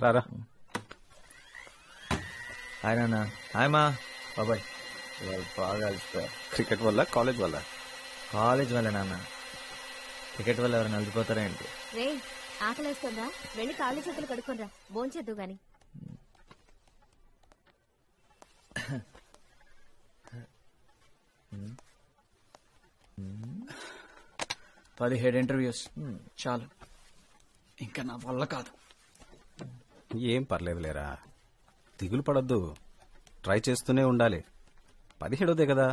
రారా. హాయ్ నాన్న. హాయ్ మా బాబాయ్. బాగా అలసిపోయా. క్రికెట్ వల్ల కాలేజ్ వల్ల? కాలేజ్ వల్ల నాన్న. క్రికెట్ వల్ల ఎవరైనా అలసిపోతారా ఏంటి? రే ఆకలేస్తుందా? వెళ్ళి కాళ్ళు చేతులు కడుక్కోరా, భోంచేద్దు గాని. 17 ఇంటర్వ్యూస్ చాలు, ఇంకా నా వల్ల కాదు. ఏం పర్లేదులేరా, దిగులు పడద్దు, ట్రై చేస్తూనే ఉండాలి. 17దే కదా,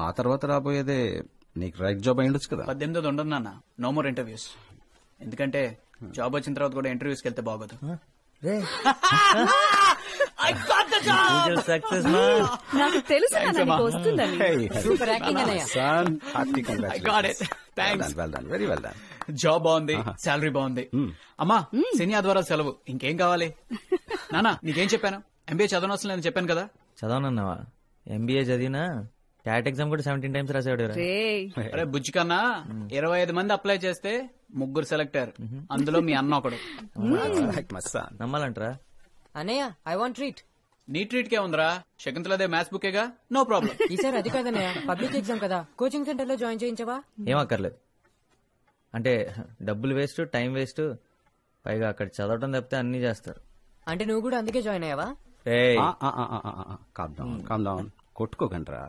ఆ తర్వాత రాబోయేదే నీకు రైట్ జాబ్ అయ్యుండొచ్చు కదా. 18 ఉండదు నాన్న, నో మోర్ ఇంటర్వ్యూస్. ఎందుకంటే జాబ్ వచ్చిన తర్వాత కూడా ఇంటర్వ్యూస్కి వెళ్తే బాగోదు. సక్సెస్ నాకు తెలుసు వస్తుందని. Very well done. జాబ్ బాగుంది, శాలరీ బాగుంది. అమ్మా శని ఆదివారం సెలవు, ఇంకేం కావాలి? నానా నీకేం చెప్పాను? ఎంబీఏ చదవనవసరం లేదని చెప్పాను కదా. చదవనన్నావా? ఎంబీఏ చదివినా క్యాట్ ఎగ్జామ్ కూడా 17 times రాసాడు. అరే బుజ్జి కన్నా 25 మంది అప్లై చేస్తే 3 సెలెక్ట్ అయ్యారు, అందులో మీ అన్న ఒకడు. నమ్మాలంటారా? అన్నయ్య ఐ వాంట్ ట్రీట్. నీ ట్రీట్ కే ఉందిరా, శకుంతలదే మ్యాథ్స్ బుకేగా, నో ప్రాబ్లం. ఈసారి అది కాదన్నయ్య, పబ్లిక్ ఎగ్జామ్ కదా, కోచింగ్ సెంటర్ లో జాయిన్ చేయించవా? ఏం అక్కర్లేదు. అంటే డబ్బులు వేస్ట్, టైం వేస్ట్, పైగా అక్కడ చదవటం తప్పితే అన్ని చేస్తారు. అంటే నువ్వు కూడా అందుకే జాయిన్ అయ్యావా? Calm down, కొట్టుకోకండ్రా.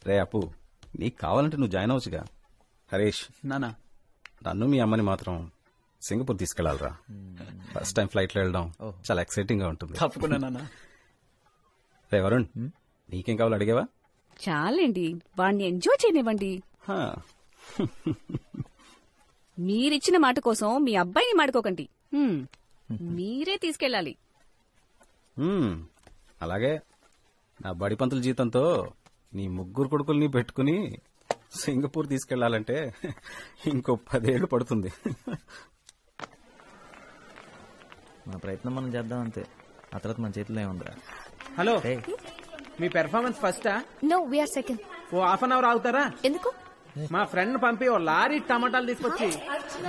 రే అప్పు, నీకు కావాలంటే నువ్వు జాయిన్ అవ్వచ్చుగా. హరీష్ నానా, నన్ను మీ అమ్మని మాత్రం సింగపూర్ తీసుకెళ్లాలరా. ఫస్ట్ టైం ఫ్లైట్ లో వెళ్ళడం చాలా ఎక్సైటింగ్ గా ఉంటుంది. తప్పకుండా నాన్న. రే వరుణ్, నీకేం కావాలో అడిగావా? చాలండి, వాడిని ఎంజాయ్ చేయనివ్వండి. మీరిచ్చిన మాట కోసం మీ అబ్బాయిని మాడుకోకండి, మీరే తీసుకెళ్ళాలి. అలాగే, నా బడి పంతుల జీతంతో నీ 3 కొడుకుల్ని పెట్టుకుని సింగపూర్ తీసుకెళ్లాలంటే ఇంకో 10 ఏళ్లు పడుతుంది. మన ప్రయత్నం మనం చేద్దాం అంతే, ఆ తర్వాత మన చేతిలో ఏముందిరా. హలో, మీ పెర్ఫార్మెన్స్ ఫస్టా? No, we are second. Oh half an hour ఆగుతారా? ఎందుకు? మా ఫ్రెండ్ పంపి ఓ లారీ టమాటాలు తీసుకొచ్చి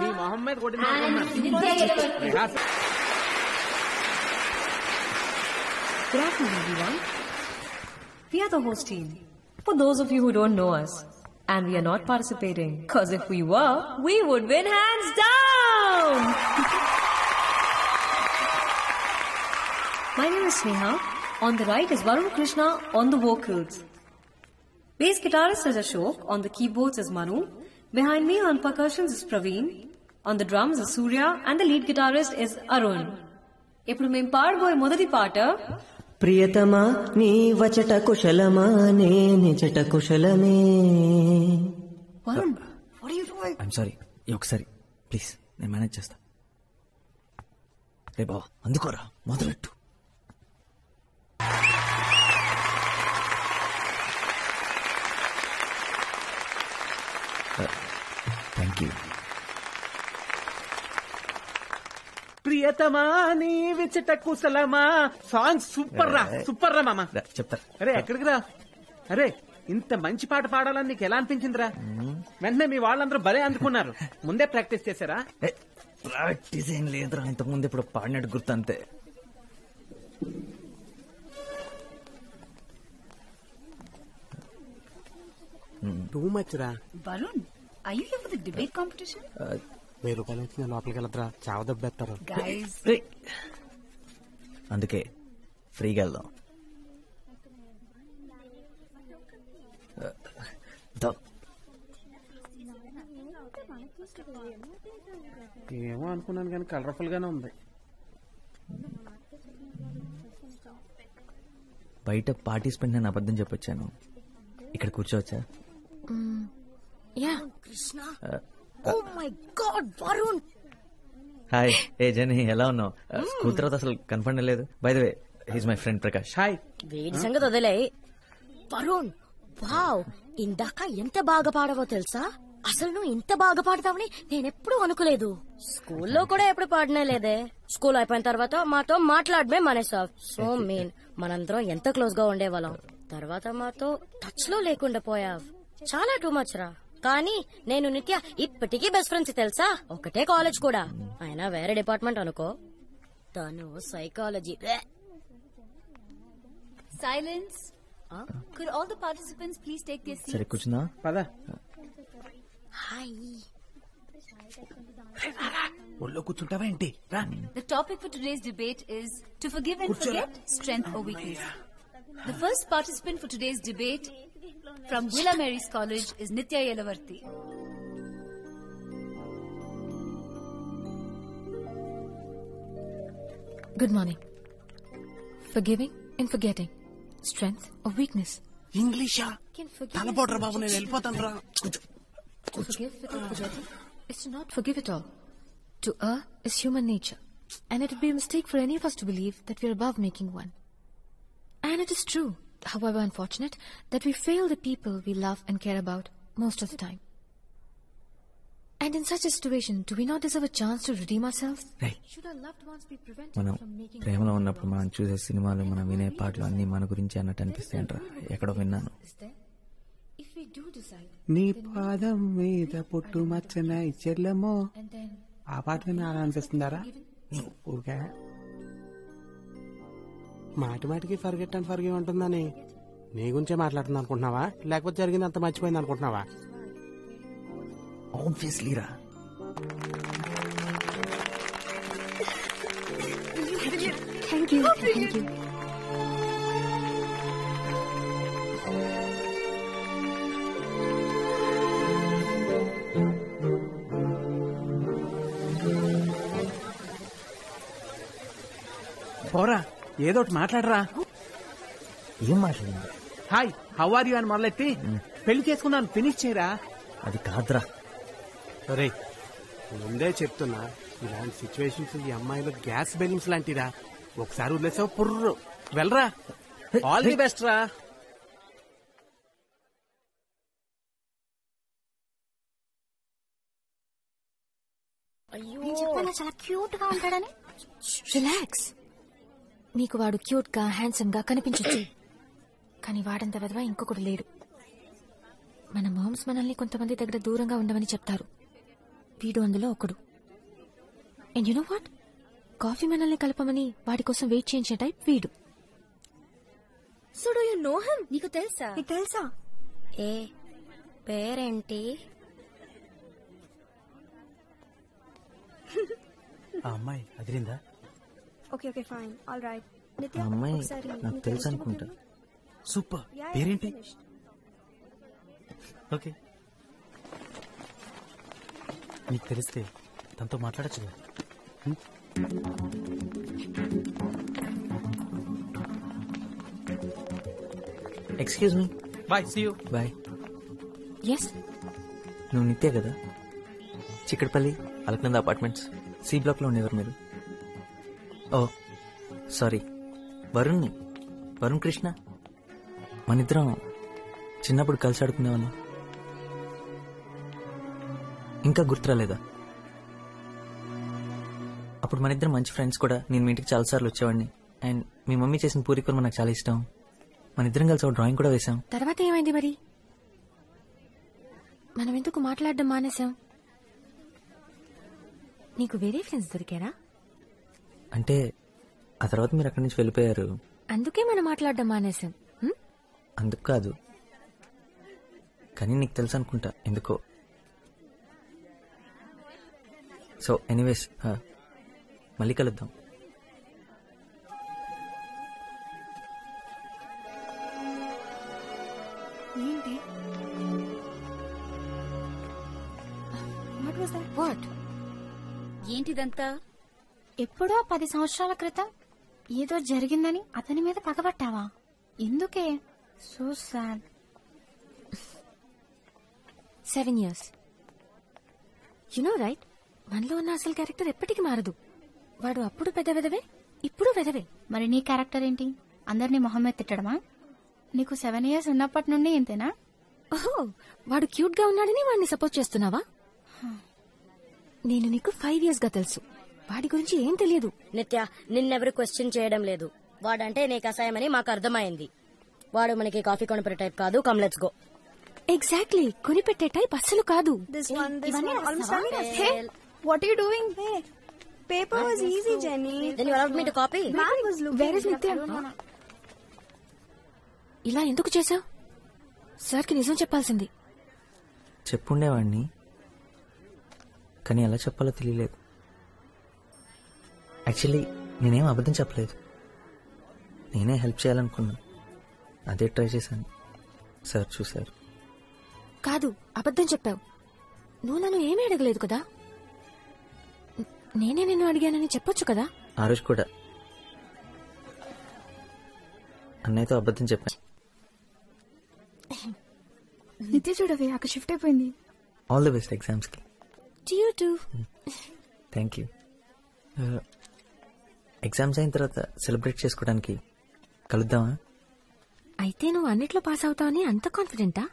మీ మొహం మీద కొట్టిన. Good afternoon, everyone. We are the host team. For those of you who don't know us, and we are not participating, because if we were, we would win hands down! My name is Sneha. On the right is Varun Krishna on the vocals. Bass guitarist is Ashok. On the keyboards is Manu. Behind me on percussions is Praveen. On the drums is Surya. And the lead guitarist is Arun. ఇప్పుడు మేము పాడబోయే మొదటి పాట, ప్రియతమా నీ వచట కుశలమా నే నిజట కుశలమే. Varun, what are you doing? I'm sorry, ఒకసారి ప్లీజ్, నేను మేనేజ్ చేస్తా. రే బావా, అందుకోరా, మొదలెట్టు. Thank you. ప్రియతమా నీ విచట కుశలమా సాంగ్ సూపర్ రా, సూపర్ రా మామ. చెప్తారు. అరే ఎక్కడికి రా, అరే ఇంత మంచి పాట పాడాలని నీకు ఎలా అనిపించిందిరా? వెంటనే మీ వాళ్ళందరూ భలే అందుకున్నారు. ముందే ప్రాక్టీస్ చేశారా? ప్రాక్టీస్ ఏం లేదురా, ఇంతకుముందు ఇప్పుడు పాడినట్టు గుర్తు అంతే. టూ మచ్ రా. Varun, are you here for the debate competition? 1000 రూపాయలు వచ్చిన లోపలికి వెళ్ళద్రా, చావదబ్బేస్తారు. Guys, అందుకే ఫ్రీగా వెళ్దాం. ఏమో అనుకున్నాను కానీ కలర్ఫుల్ గానే ఉంది. బయట పార్టిసిపెంట్ అని అబద్ధం చెప్పొచ్చాను. ఇక్కడ కూర్చోవచ్చా? yeah. Oh my God, Varun! Hi. ఏ జని, ఎలా ఉన్నావు? స్కూల్ తర్వాత అసలు కనపడలేదు. By the way, he's my friend Prakash. Hi. వీడి సంగతి వదిలే. వరుణ్, వావ్, ఇందాక ఎంత బాగా పాడవో తెలుసా? అసలు నువ్వు ఇంత బాగా పాడతావని నేనెప్పుడు అనుకోలేదు. స్కూల్లో కూడా ఎప్పుడు పాడనే లేదే. స్కూల్ అయిపోయిన తర్వాత మాతో మాట్లాడమే మానేసావ్. సో మీన్, మనందరం ఎంత క్లోజ్ గా ఉండేవాళ్ళం. తర్వాత మాతో టచ్ లో లేకుండా పోయావ్. చాలా టూ మచ్ రా. కానీ నేను నిత్య ఇప్పటికీ బెస్ట్ ఫ్రెండ్స్ తెలుసా? ఒకటే కాలేజ్ కూడా, అయినా వేరే డిపార్ట్మెంట్ అనుకో. తను psychology. Silence. Could all the participants please take their seats? సరే కూర్చుందా? పద. హాయ్. ఒళ్ళో కూర్చుంటావా ఏంటి? రా. The topic for today's debate is to forgive and forget, strength or weakness. The first participant for today's debate from Villa Mary's College is Nitya Yelavarthi. Good morning. Forgiving and forgetting, strength or weakness. ఇంగ్లీషా? తలపోట్రా బాబు, నేను వెళ్ళిపోతాను రా. To forgive without forgetting is to not forgive at all. To err is human nature, and it would be a mistake for any of us to believe that we are above making one. And it is true, however unfortunate, that we fail the people we love and care about most of the time. And in such a situation, do we not deserve a chance to redeem ourselves? Should our loved ones be prevented మనం from making... ప్రేమలో ఉన్నప్పుడు మనం చూసే సినిమాలు, మనం వినే పాటలు అన్ని మన గురించి అన్నట్టు అనిపిస్తాయంట. ఎక్కడో విన్నాను. If we do decide... నీ పాదం మీద పుట్టు మచ్చన చెల్లెమో, And then... ఆ పాట విని అలా అనిపిస్తుందారా? ఊరికే మాటి మాటికి ఫర్గెట్ అండ్ ఫర్గివ్ ఉంటుందని నీ గురించే మాట్లాడుతుంది అనుకుంటున్నావా, లేకపోతే జరిగింది అంత మర్చిపోయింది అనుకుంటున్నావా? ఆబ్వియస్లీ రా. Thank you. Thank you. పోరా, ఏదో ఒకటి మాట్లాడరా. ఏం మాట్లాడింది? హాయ్, హౌ ఆర్ యూ అని మొదలెట్టి పెళ్లి చేసుకున్నాను ఫినిష్ చేయరా. అది కాదురా. అరే, ముందే చెప్తున్నా, ఇలాంటి సిచ్యువేషన్స్ ఈ అమ్మాయిలు గ్యాస్ బెలూన్స్ లాంటిరా. ఒకసారి వదిలేసావు పుర్రు. వెళ్ళరా. ఆల్ ది బెస్ట్ రా. నేను చెప్పాను చాలా క్యూట్ గా ఉంటాడని. రిలాక్స్. నీకు వాడు క్యూట్ గా, హ్యాండ్సమ్ గా కనిపించచ్చు, కానీ వాడంత విధవా ఇంకొకడు లేడు. మన మామ్స్ మనల్ని కొంతమంది దగ్గర దూరంగా ఉండమని చెప్తారు. వీడు అందులో ఒకడు. And you know what? Coffee మనల్ని కలపమని వాడి కోసం వెయిట్ చేయించే టైప్ వీడు. So do you know him? నీకు తెలుసా? నీకు తెలుసా? ఏ పేరేంటి? ఆ అమ్మాయి అదిరిందా? Okay okay fine all right. ఆ అమ్మాయి నాకు తెలుసు అనుకుంటా. సూపర్. పేరేంటి? ఓకే, నీకు తెలిస్తే తనతో మాట్లాడచ్చు. Excuse me. Bye, see you. Bye. Yes, నువ్వు నిత్య కదా? Chikkadapalli Alaknanda apartments C block లో ఉండేవారు మీరు? ఓ సారీ, వరుణ్ని. వరుణ్ కృష్ణ. మనిద్దరం చిన్నప్పుడు కలిసి ఆడుకునేవాళ్ళం. ఇంకా గుర్తురాలేదా? అప్పుడు మనిద్దరం మంచి ఫ్రెండ్స్ కూడా. నేను మీ ఇంటికి చాలాసార్లు వచ్చేవాడిని. అండ్ మీ మమ్మీ చేసిన పూరి కుర్మ నాకు చాలా ఇష్టం. మన ఇద్దరం కలిసి ఒక డ్రాయింగ్ కూడా వేసాం. తర్వాత ఏమైంది మరి? మనం ఎందుకు మాట్లాడడం మానేశాం? నీకు వేరే ఫ్రెండ్స్ దొరికారా? అంటే ఆ తర్వాత మీరు అక్కడి నుంచి వెళ్ళిపోయారు. అందుకే మనం మాట్లాడడం మానేశాం. అందుకు కాదు, కానీ నీకు తెలుసు అనుకుంటా ఎందుకో. సో ఎనీవేస్, మళ్ళీ కలుద్దాం. ఏంటి? వాట్? ఏంటిదంతా? ఎప్పుడో 10 సంవత్సరాల క్రితం ఏదో జరిగిందని అతని మీద పగబట్టావా? ఎందుకే? So sad. 7 years. You know right, మనలో ఉన్న అసలు క్యారెక్టర్ ఎప్పటికీ మారదు. వాడు అప్పుడు పెద్ద వెదవే, ఇప్పుడు వెదవే. మరి నీ క్యారెక్టర్ ఏంటి? అందరినీ మొహం మీద తిట్టడమా? నీకు 7 years ఉన్నప్పటి నుండి ఇంతేనా? ఓహో, వాడు క్యూట్ గా ఉన్నాడని వాడిని సపోర్ట్ చేస్తున్నావా? నేను నీకు 5 years గా తెలుసు. వాడి గురించి ఏం తెలియదు. నిత్య, నిన్నెవరు క్వశ్చన్ చేయడం లేదు. వాడంటే నీకు అసహ్యమని మాకు అర్థమైంది. వాడు మనకి కాఫీ కొనిపెట్టే టైప్ కాదు. Come let's go. ఎగ్జాక్ట్లీ, కొనిపెట్టే టైప్ అస్సలు కాదు. What are you doing? Hey, paper was easy, Jenny. Then you allowed me to copy? Man was looking. Where is Nitya? ఇలా ఎందుకు చేశావు? సార్కి నిజం చెప్పాల్సింది. చెప్పుండేవాడిని, కానీ ఎలా చెప్పాలో తెలియలేదు. యాక్చువల్లీ నేనేం అబద్ధం చెప్పలేదు. నేనే హెల్ప్ చేయాలనుకున్నాను, అదే ట్రై చేశాను. సార్ చూశారు. కాదు, అబద్ధం చెప్పావు. నువ్వు నన్ను ఏమీ అడగలేదు కదా. నేనే నిన్ను అడిగానని చెప్పొచ్చు కదా. ఆ రోజు కూడా అన్నయ్యతో అబద్ధం చెప్పాను. నిత్య చూడవే, అక్కడ షిఫ్ట్ అయిపోయింది. ఆల్ ది బెస్ట్ ఎగ్జామ్స్ కి. You too. Thank you. Exams అయిన తర్వాత సెలబ్రేట్ చేసుకోవడానికి కలుద్దామా? అయితే నువ్వు అన్నిట్లో పాస్ అవుతావని అంత కాన్ఫిడెంటా?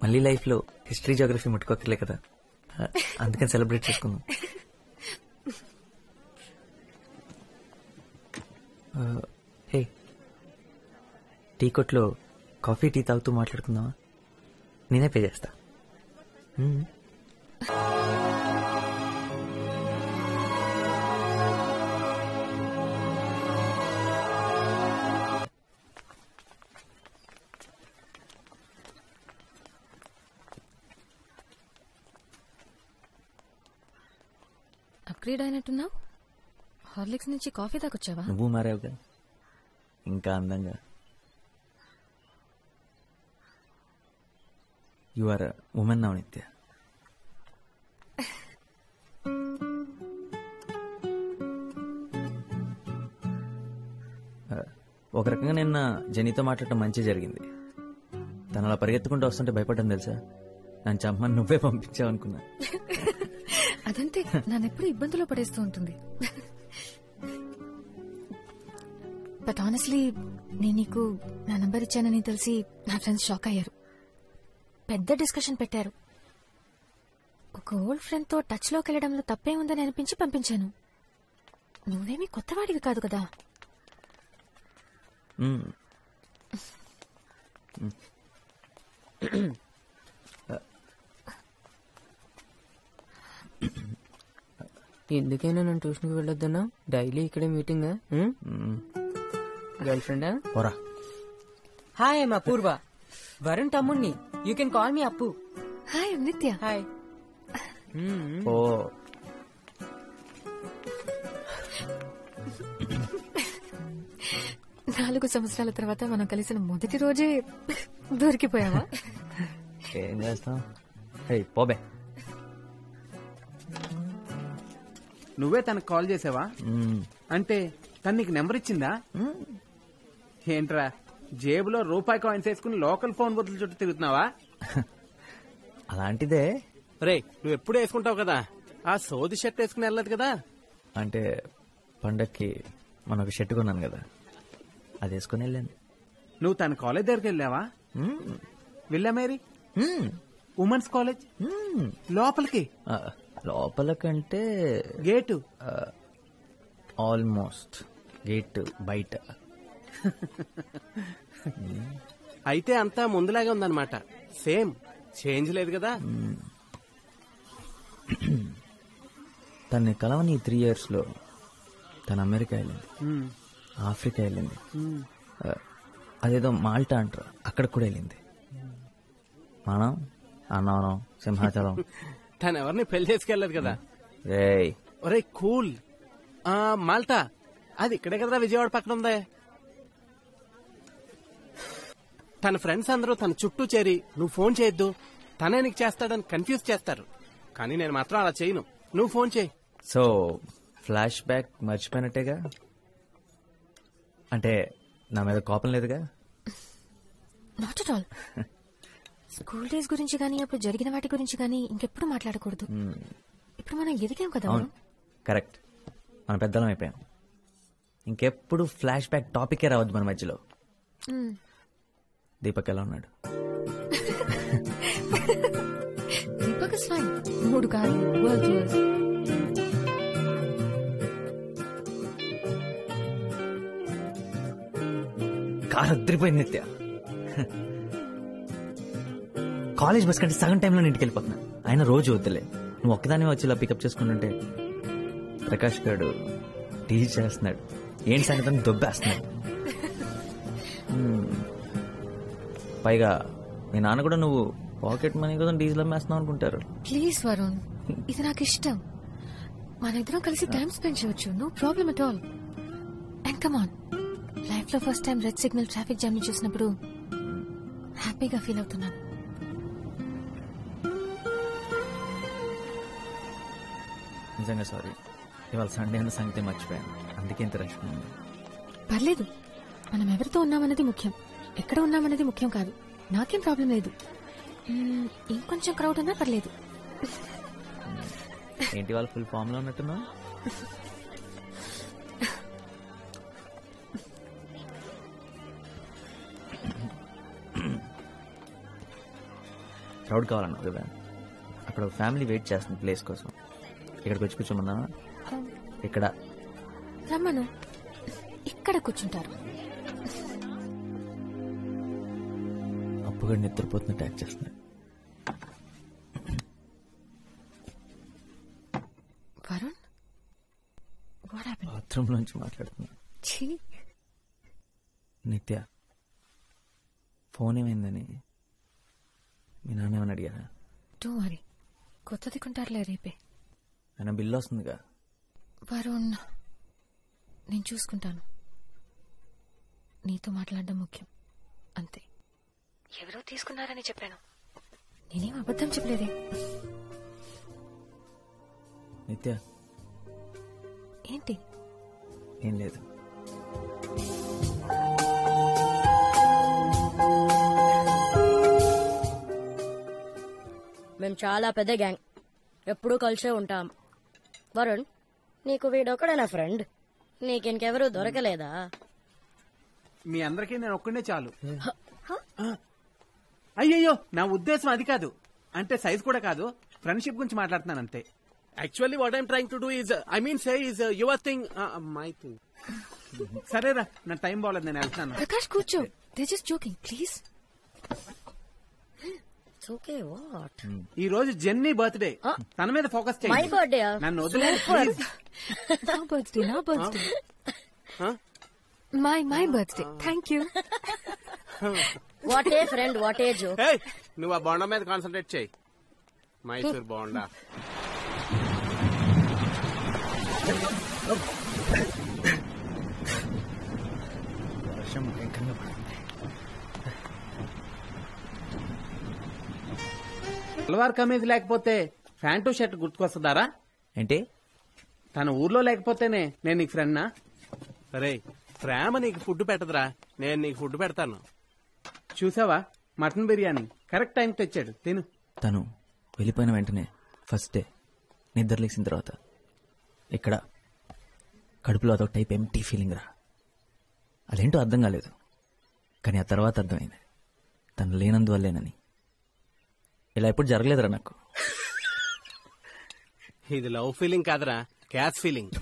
మళ్ళీ లైఫ్ లో హిస్టరీ జోగ్రఫీ ముట్టుకోకర్లే కదా, అందుకని సెలబ్రేట్ చేసుకుందాం. హే, టీ కొట్లో కాఫీ టీ తాగుతూ మాట్లాడుకుందామా? నేనే పే చేస్తా. అప్గ్రేడ్ అయినట్టున్నావు. హార్లిక్స్ నుంచి కాఫీ తాగొచ్చావా? నువ్వు మారావుగా, ఇంకా అందంగా. యు ఆర్ ఉమెన్ నౌ నిత్య. ఒక రకంగా నిన్న జెనీతో మాట్లాడటం మంచి జరిగింది. తను అలా పరిగెత్తుకుంటూ వస్తుంటే భయపడ్డాను తెలుసా. నన్ను చంపమని నువ్వే పంపించావు అనుకున్నా. అదంతే, నన్నెప్పుడు ఇబ్బందులో పడేస్తూ ఉంటుంది. బట్ ఆనెస్ట్లీ నేను నీకు నా నంబర్ ఇచ్చానని తెలిసి నా ఫ్రెండ్స్ షాక్ అయ్యారు. పెద్ద డిస్కషన్ పెట్టారు. ఒక ఓల్డ్ ఫ్రెండ్ తో టచ్ లోకి వెళ్లడంలో తప్పే ఉందని అనిపించి పంపించాను. నువ్వేమీ కొత్తవాడివి కాదు కదా. ఎందుకైనా నన్ను ట్యూషన్కి వెళ్ళొద్దన్నా? డైలీ ఇక్కడే మీటింగ్. గర్ల్ ఫ్రెండా? ఓరా. హాయ్, మా పూర్వ, వరుణ్ తమ్ముణ్ణి. యూ కెన్ కాల్ మీ అప్పు. హాయ్ నిత్య. హాయ్. ఓ, 4 సంవత్సరాల తర్వాత మనం కలిసిన మొదటి రోజే దొరికిపోయావా? ఏం చేస్తాం. హే పోబే. నువ్వే తనకు కాల్ చేసావా? అంటే తను నీకు నెంబర్ ఇచ్చిందా? ఏంట్రా, జేబులో రూపాయి కాయిన్స్ వేసుకుని లోకల్ ఫోన్ బుద్ధుల చుట్టూ తిరుగుతున్నావా? అలాంటిదే. రే, నువ్వు ఎప్పుడు వేసుకుంటావు కదా, ఆ సోది షర్ట్ వేసుకుని వెళ్ళదు కదా. అంటే పండక్కి మన ఒక షర్ట్ కొన్నాను కదా, అది వేసుకుని వెళ్ళాను. నువ్వు తన కాలేజ్ దగ్గరికి వెళ్ళావా? వెళ్ళా మేరీ ఉమెన్స్ కాలేజ్ లోపలికి? లోపలకంటే గేటు. ఆల్మోస్ట్. గేట్ బయట. అయితే అంతా ముందులాగే ఉందన్నమాట. సేమ్ చేంజ్ లేదు కదా. తన్ని కలవని 3 years లో తను అమెరికా వెళ్ళింది, ఆఫ్రికా వెళ్ళింది, అదేదో మాల్టా అంటారు అక్కడ కూడా వెళ్ళింది. మనం అన్నవరం, సింహాచలం. తను ఎవరిని పెళ్లి చేసుకెళ్ళదు కదా. రేయ్ ఒరే కూల్. మాల్టా అది ఇక్కడే కదా, విజయవాడ పక్కన ఉందే. తన ఫ్రెండ్స్ అందరూ తన చుట్టూ చేరి నువ్వు ఫోన్ చేయొద్దు, తనే నీకు చేస్తాడని కన్ఫ్యూజ్ చేస్తారు. కానీ నేను మాత్రం అలా చేయను. నువ్వు ఫోన్ చేయి. సో ఫ్లాష్ బ్యాక్ మర్చిపోయినట్టేగా? అంటే నా మీద కోపం లేదుగా? Not at all. School days గురించి కానీ అప్పుడు జరిగిన వాటి గురించి కానీ ఇంకెప్పుడు మాట్లాడకూడదు. ఇప్పుడు మనం ఎదిగాం కదా. అవును, కరెక్ట్. మన పెద్దలం అయిపోయాం. ఇంకెప్పుడు ఫ్లాష్ బ్యాక్ టాపికే రావద్దు మన మధ్యలో. దీపక్ ఎలా ఉన్నాడు? Deepak is fine. 3 కాదు, వరల్డ్ టూర్స్. కారు అద్దరిపోయింది నిత్య. కాలేజ్ బస్ కంటే సగం టైంలో ఇంటికి వెళ్ళిపోతున్నా. ఆయన రోజు వద్దులే, నువ్వు ఒక్కదాని వచ్చి ఇలా పికప్ చేసుకుంటుంటే ప్రకాష్ గారు టీచ్ చేస్తున్నాడు. ఏంటి సంగతి దొబ్బేస్తున్నాడు. పైగా మీ నాన్న కూడా నువ్వు పాకెట్ మనీ కోసం డీజిల్ అమ్మేస్తున్నావు అనుకుంటారు. ప్లీజ్ వరుణ్, ఇది నాకు ఇష్టం. మన ఇద్దరం కలిసి టైం స్పెండ్ చేయొచ్చు. No problem at all. And come on, life లో first time red signal traffic jam చూసినప్పుడు హ్యాపీగా ఫీల్ అవుతున్నాను. నిజంగా సారీ, ఇవాళ సండే అన్న సంగతి మర్చిపోయాను. అందుకే ఇంత రష్ ఉంది. పర్లేదు, మనం ఎవరితో ఉన్నామన్నది ముఖ్యం, ఎక్కడ ఉన్నామన్నది ముఖ్యం కాదు. నాకేం ప్రాబ్లం లేదు. ఇంకొంచెం క్రౌడ్ ఉన్నా పర్లేదు. ఏంటి వాళ్ళు ఫుల్ ఫామ్ లో ఉన్నట్టున్నా? క్రౌడ్ కావాలన్నావు కదా, అక్కడ ఫ్యామిలీ వెయిట్ చేస్తుంది ప్లేస్ కోసం. ఇక్కడికి వచ్చి కూర్చోమన్నా? ఇక్కడ రమ్మను, ఇక్కడ కూర్చుంటారు. అప్పుగా నిద్రపోతున్నట్టు యాక్ట్ చేస్తున్నాడు. Varun, what happened? బాత్రూమ్ నుంచి మాట్లాడుతున్నా. నిత్య, ఫోన్ ఏమైందని మీ నాన్న ఏమని అడిగారా? డోంట్ వరీ, కొత్తది కొంటారులే రేపే. ఆయన బిల్లు వస్తుందిగా. వరుణ్, నేను చూసుకుంటాను. నీతో మాట్లాడడం ముఖ్యం అంతే. ఎవరో తీసుకున్నారని చెప్పాను, నేనేం అబద్ధం చెప్పలేదే. నిత్య, ఏంటి? ఏం లేదు. మేము చాలా పెద్ద గ్యాంగ్, ఎప్పుడూ కలిసే ఉంటాం. వరుణ్, నీకు వీడొక్కడే నా ఫ్రెండ్, నీకింకెవరూ దొరకలేదా? మీ అందరికీ నేను ఒక్కడే చాలు. అయ్యయ్యో, నా ఉద్దేశం అది కాదు. అంటే సైజ్ కూడా కాదు, ఫ్రెండ్షిప్ గురించి మాట్లాడుతున్నాను అంతే. Actually what I'm trying to do is, I mean say is your thing, my thing. సరేరా, నా టైం బాగలేదు, నేను వెళ్తాను. ప్రకాష్ కూర్చో, they just joking please. Okay, what? ఈ రోజు జెన్నీ బర్త్డే, తన మీద ఫోకస్ చేయండి. My birthday? నన్ను వదిలేదు ప్లీజ్. నా బర్త్డే, నా birthday, my birthday. Thank you. What a friend, what a joke. నువ్వు ఆ బోండా మీద కాన్సన్ట్రేట్ చేయి. మైసూర్ బోండా. వర్షం భయంకరంగా పడుతుంది. సల్వార్ కమీజ్ లేకపోతే ప్యాంటు షర్ట్ గుర్తుకొస్తుందారా? ఏంటి? తన ఊర్లో లేకపోతేనే నేను నీకు ఫ్రెండ్నా? సరే, ప్రేమ నీకు ఫుడ్ పెట్టదురా, నేను నీకు ఫుడ్ పెడతాను. చూసావా, మటన్ బిర్యానీ కరెక్ట్ టైంకి తెచ్చాడు, తిను. తను వెళ్ళిపోయిన వెంటనే ఫస్ట్ డే నిద్ర లేచిన తర్వాత ఇక్కడ కడుపులో అదొక టైప్ ఎంటీ ఫీలింగ్ రా. అదేంటో అర్థం కాలేదు, కానీ ఆ తర్వాత అర్థమైంది తను లేనందువల్లేనని. ఇలా ఎప్పుడు జరగలేదురా నాకు. ఇది లవ్ ఫీలింగ్ కాదురా, గ్యాస్ ఫీలింగ్.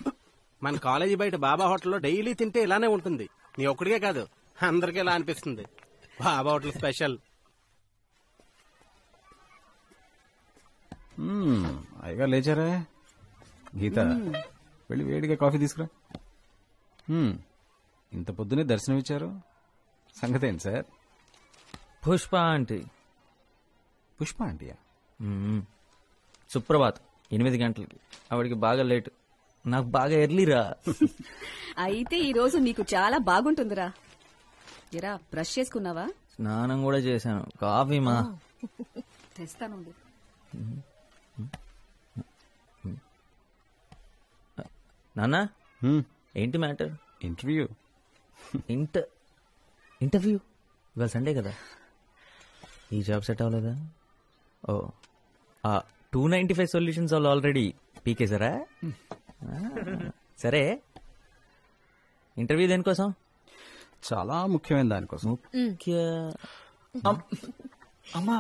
మన కాలేజీ బయట బాబా హోటల్లో డైలీ తింటే ఇలానే ఉంటుంది. నీ ఒక్కడికే కాదు, అందరికీ ఇలా అనిపిస్తుంది. బాబా హోటల్ స్పెషల్. అయ్యగా లేచారా? గీత, వెళ్ళి వేడిగా కాఫీ తీసుకురా. ఇంత పొద్దునే దర్శనం ఇచ్చారు, సంగతి ఏంటి సార్? పుష్ప ఆంటీ. పుష్ప ఆంటీయా? సుప్రభాత్ 8 గంటలకి. ఆవిడికి బాగా లేట్, నాకు బాగా ఎర్లీరా. అయితే ఈ రోజు నీకు చాలా బాగుంటుందిరా. ఎరా బ్రష్ చేసుకున్నావా? స్నానం కూడా చేశాను. కాఫీ మా తెస్తాను. నాన్నా, ఏంటి మ్యాటర్? ఇంటర్వ్యూ. ఇంటర్వ్యూ ఇవాళ సండే కదా. ఈ జాబ్ సెట్ అవ్వలేదా? ఓ, 295 సొల్యూషన్స్ వాళ్ళు ఆల్రెడీ పీకేశారా? సరే, ఇంటర్వ్యూ దేనికోసం? చాలా ముఖ్యమైన దానికోసం. అమ్మా,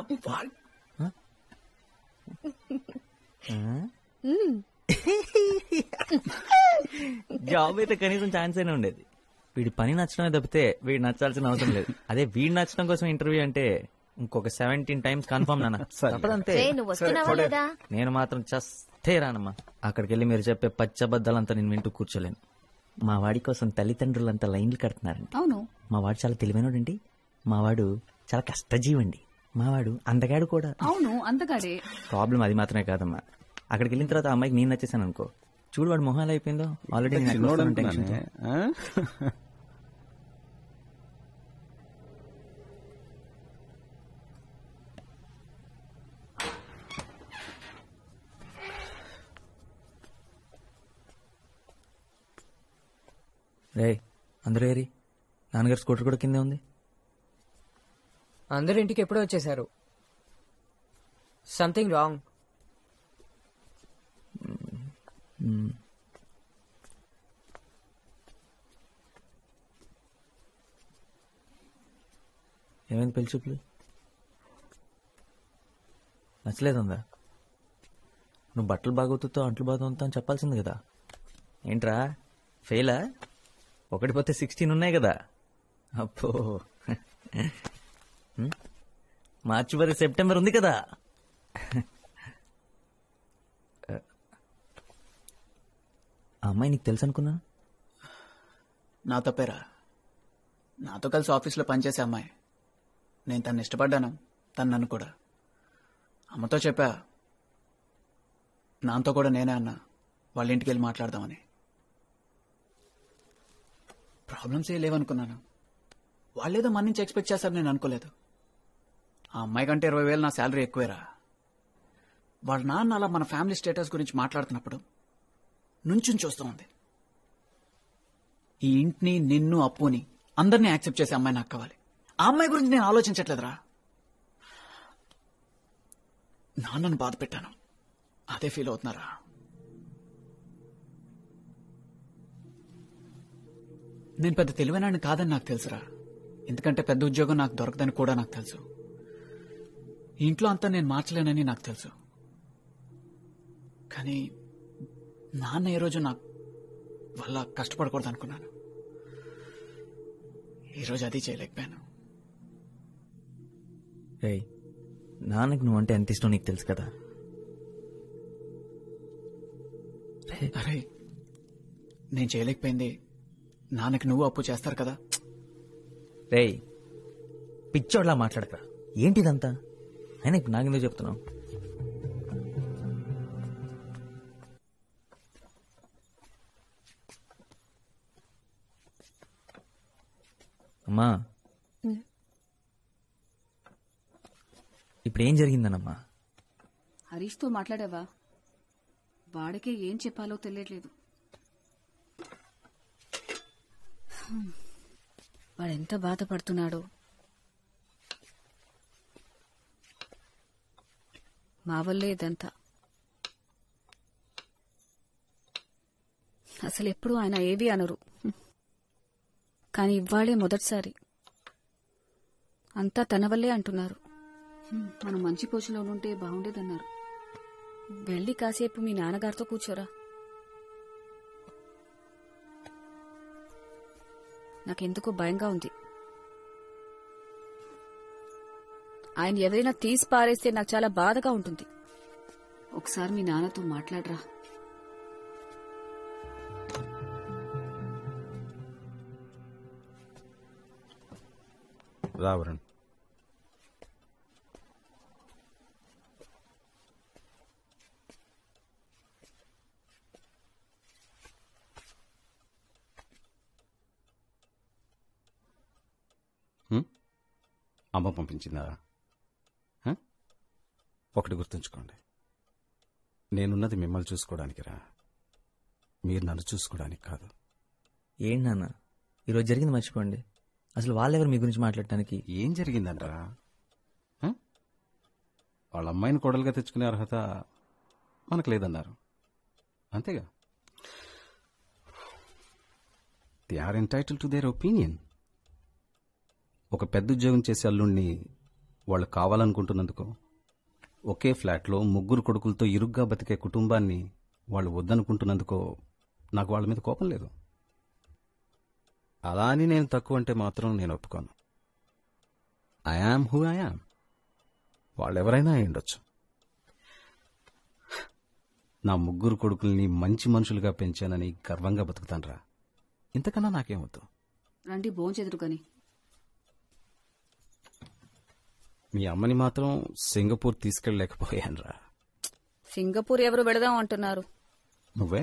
జాబ్ అయితే కనీసం ఛాన్స్ అయినా ఉండేది. వీడి పని నచ్చడమే తప్పితే వీడు నచ్చాల్సిన అవసరం లేదు. అదే వీడు నచ్చడం కోసం ఇంటర్వ్యూ అంటే ఇంకొక 17 టైమ్స్ కన్ఫర్మ్ నాన్న. తప్పదంతే. నేను మాత్రం చస్తే రానమ్మా. అక్కడికి వెళ్ళి మీరు చెప్పే పచ్చబద్దాలంతా నేను వింటూ కూర్చోలేను. మా వాడి కోసం తల్లిదండ్రులంతా లైన్లు కడుతున్నారండి. అవును, మా వాడు చాలా తెలివైనడండి. మా వాడు చాలా కష్టజీవండి. మా వాడు అందగాడు కూడా. అవును, అందగాడే. ప్రాబ్లం అది మాత్రమే కాదమ్మా. అక్కడికి వెళ్ళిన తర్వాత ఆ అమ్మాయికి నేను నచ్చేసాను అనుకో, చూడు వాడు మొహాలు అయిపోయిందో. ఆల్రెడీ రే, అందరూ ఏరి. నాన్నగారు స్కూటర్ కూడా కిందే ఉంది. అందరూ ఇంటికి ఎప్పుడో వచ్చేసారు. Something wrong. ఏమైంది పెళ్లి చూపులు? నచ్చలేదుందా? నువ్వు బట్టలు బాగోతుతో అంట్లు బాగుతా అని చెప్పాల్సింది కదా. ఏంట్రా ఫెయిలా? 1 పోతే 16 ఉన్నాయి కదా. అప్పో, మార్చి 10 సెప్టెంబర్ ఉంది కదా. ఆ అమ్మాయి నీకు తెలుసు అనుకున్నా. నా తప్పేరా. నాతో కలిసి ఆఫీస్లో పనిచేసే అమ్మాయి. నేను తను ఇష్టపడ్డాను, తను నన్ను కూడా. అమ్మతో చెప్పా, నాతో కూడా నేనే అన్నా వాళ్ళ ఇంటికి వెళ్ళి మాట్లాడదామని. ప్రాబ్లమ్స్ ఏ లేవనుకున్నాను. వాళ్ళేదో మన నుంచి ఎక్స్పెక్ట్ చేస్తారు, నేను అనుకోలేదు. ఆ అమ్మాయి కంటే 20,000 నా శాలరీ ఎక్కువేరా. వాళ్ళ నాన్న అలా మన ఫ్యామిలీ స్టేటస్ గురించి మాట్లాడుతున్నప్పుడు నుంచుని చూస్తూ ఉంది. ఈ ఇంటిని, నిన్ను, అప్పుని అందరినీ యాక్సెప్ట్ చేసే అమ్మాయి నాకు కావాలి. ఆ అమ్మాయి గురించి నేను ఆలోచించట్లేదురా. నాన్నను బాధ పెట్టాను, అదే ఫీల్ అవుతున్నారా. నేను పెద్ద తెలివైనాన్ని కాదని నాకు తెలుసురా. ఎందుకంటే పెద్ద ఉద్యోగం నాకు దొరకదని కూడా నాకు తెలుసు. ఇంట్లో అంతా నేను మార్చలేనని నాకు తెలుసు. కానీ నాన్న ఏ రోజు నాకు వల్ల కష్టపడకూడదు అనుకున్నాను. ఈరోజు అది చేయలేకపోయాను. రేయ్, నాన్నకి నువ్వంటే ఎంత ఇష్టం నీకు తెలుసు కదా. అరే, నేను చేయలేకపోయింది నాన్నకి నువ్వు అప్పు చేస్తారు కదా. రేయ్, పిచ్చోడ్లా మాట్లాడక. ఏంటిదంతా? అయినా ఇప్పుడు నాకెందుకు చెప్తున్నావు? అమ్మా, ఇప్పుడు ఏం జరిగిందనమ్మా? హరీష్తో మాట్లాడావా? వాడికే ఏం చెప్పాలో తెలియట్లేదు. వాడెంత బాధపడుతున్నాడో. మా వల్లే ఇదంతా. అసలు ఎప్పుడు ఆయన ఏవి అనరు, కానీ ఇవాళే మొదటిసారి అంతా తన వల్లే అంటున్నారు. మనం మంచి పొజిషన్లో ఉంటే బాగుండేదన్నారు. వెళ్ళి కాసేపు మీ నాన్నగారితో కూర్చోరా. నాకెందుకో భయంగా ఉంది. ఆయన ఎవరైనా తీసి పారేస్తే నాకు చాలా బాధగా ఉంటుంది. ఒకసారి మీ నాన్నతో మాట్లాడరా. రా వరుణ్. అమ్మ పంపించిందా? ఒకటి గుర్తుంచుకోండి, నేనున్నది మిమ్మల్ని చూసుకోవడానికి రా, మీరు నన్ను చూసుకోవడానికి కాదు. ఏంటి నాన్న ఈరోజు జరిగింది మర్చిపోండి. అసలు వాళ్ళెవరు మీ గురించి మాట్లాడటానికి? ఏం జరిగిందంటరా? వాళ్ళ అమ్మాయిని కోడలుగా తెచ్చుకునే అర్హత మనకు లేదన్నారు, అంతేగా. They are entitled to their opinion. ఒక పెద్ద ఉద్యోగం చేసే అల్లుణ్ణి వాళ్ళు కావాలనుకుంటున్నందుకు, ఒకే ఫ్లాట్లో 3 కొడుకులతో ఇరుగ్గా బతికే కుటుంబాన్ని వాళ్ళు వద్దనుకుంటున్నందుకో నాకు వాళ్ళ మీద కోపం లేదు. అలా అని నేను తక్కువ అంటే మాత్రం నేను ఒప్పుకోను. I am who I am. వాళ్ళెవరైనా అయి ఉండొచ్చు. నా 3 కొడుకుల్ని మంచి మనుషులుగా పెంచానని గర్వంగా బతుకుతానరా. ఇంతకన్నా నాకేమవుతూ. రండి భోంచెదురు కాని. మీ అమ్మని మాత్రం సింగపూర్ తీసుకెళ్ళలేకపోయానురా. సింగపూర్ ఎవరు పెడదాం అంటున్నారు? నువ్వే.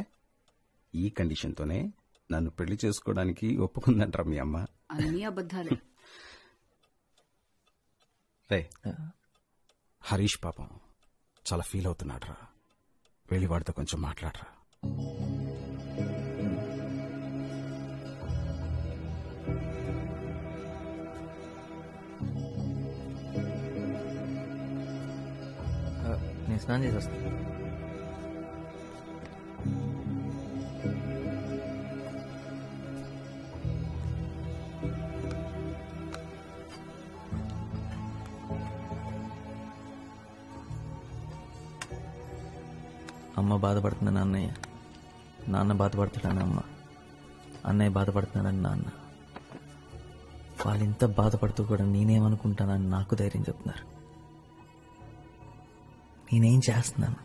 ఈ కండిషన్తోనే నన్ను పెళ్లి చేసుకోవడానికి ఒప్పుకుందంటరా మీ అమ్మ. అన్నీ అబద్ధాలే. రే, హరీష్ పాపం చాలా ఫీల్ అవుతున్నాడు రా. వెళ్ళి వాడితో కొంచెం మాట్లాడరా. నేను స్నానం చేసి వస్తాను. అమ్మ బాధపడుతుందని అన్నయ్య, నాన్న బాధపడుతున్నాడని అమ్మ, అన్నయ్య బాధపడుతున్నాడని నాన్న. వాళ్ళు ఇంత బాధపడుతూ కూడా నేనేమనుకుంటానని నాకు ధైర్యం చెప్తున్నారు. నేనేం చేస్తున్నాను?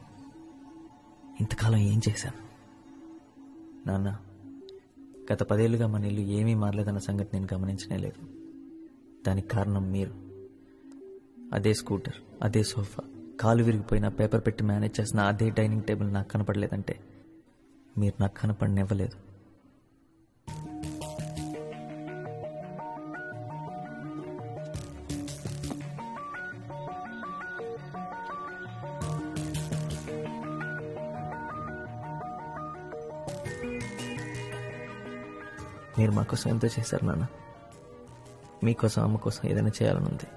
ఇంతకాలం ఏం చేశాను? నాన్న, గత 10 ఏళ్లుగా మన ఇల్లు ఏమీ మారలేదన్న సంగతి నేను గమనించనే లేదు. దానికి కారణం మీరు. అదే స్కూటర్, అదే సోఫా, కాలు విరిగిపోయిన పేపర్ పెట్టి మేనేజ్ చేసిన అదే డైనింగ్ టేబుల్ నాకు కనపడలేదంటే మీరు నాకు కనపడనివ్వలేదు. మీరు మాకోసం ఎంతో చేశారు నాన్న. మీకోసం, అమ్మ కోసం ఏదైనా చేయాలనుంది.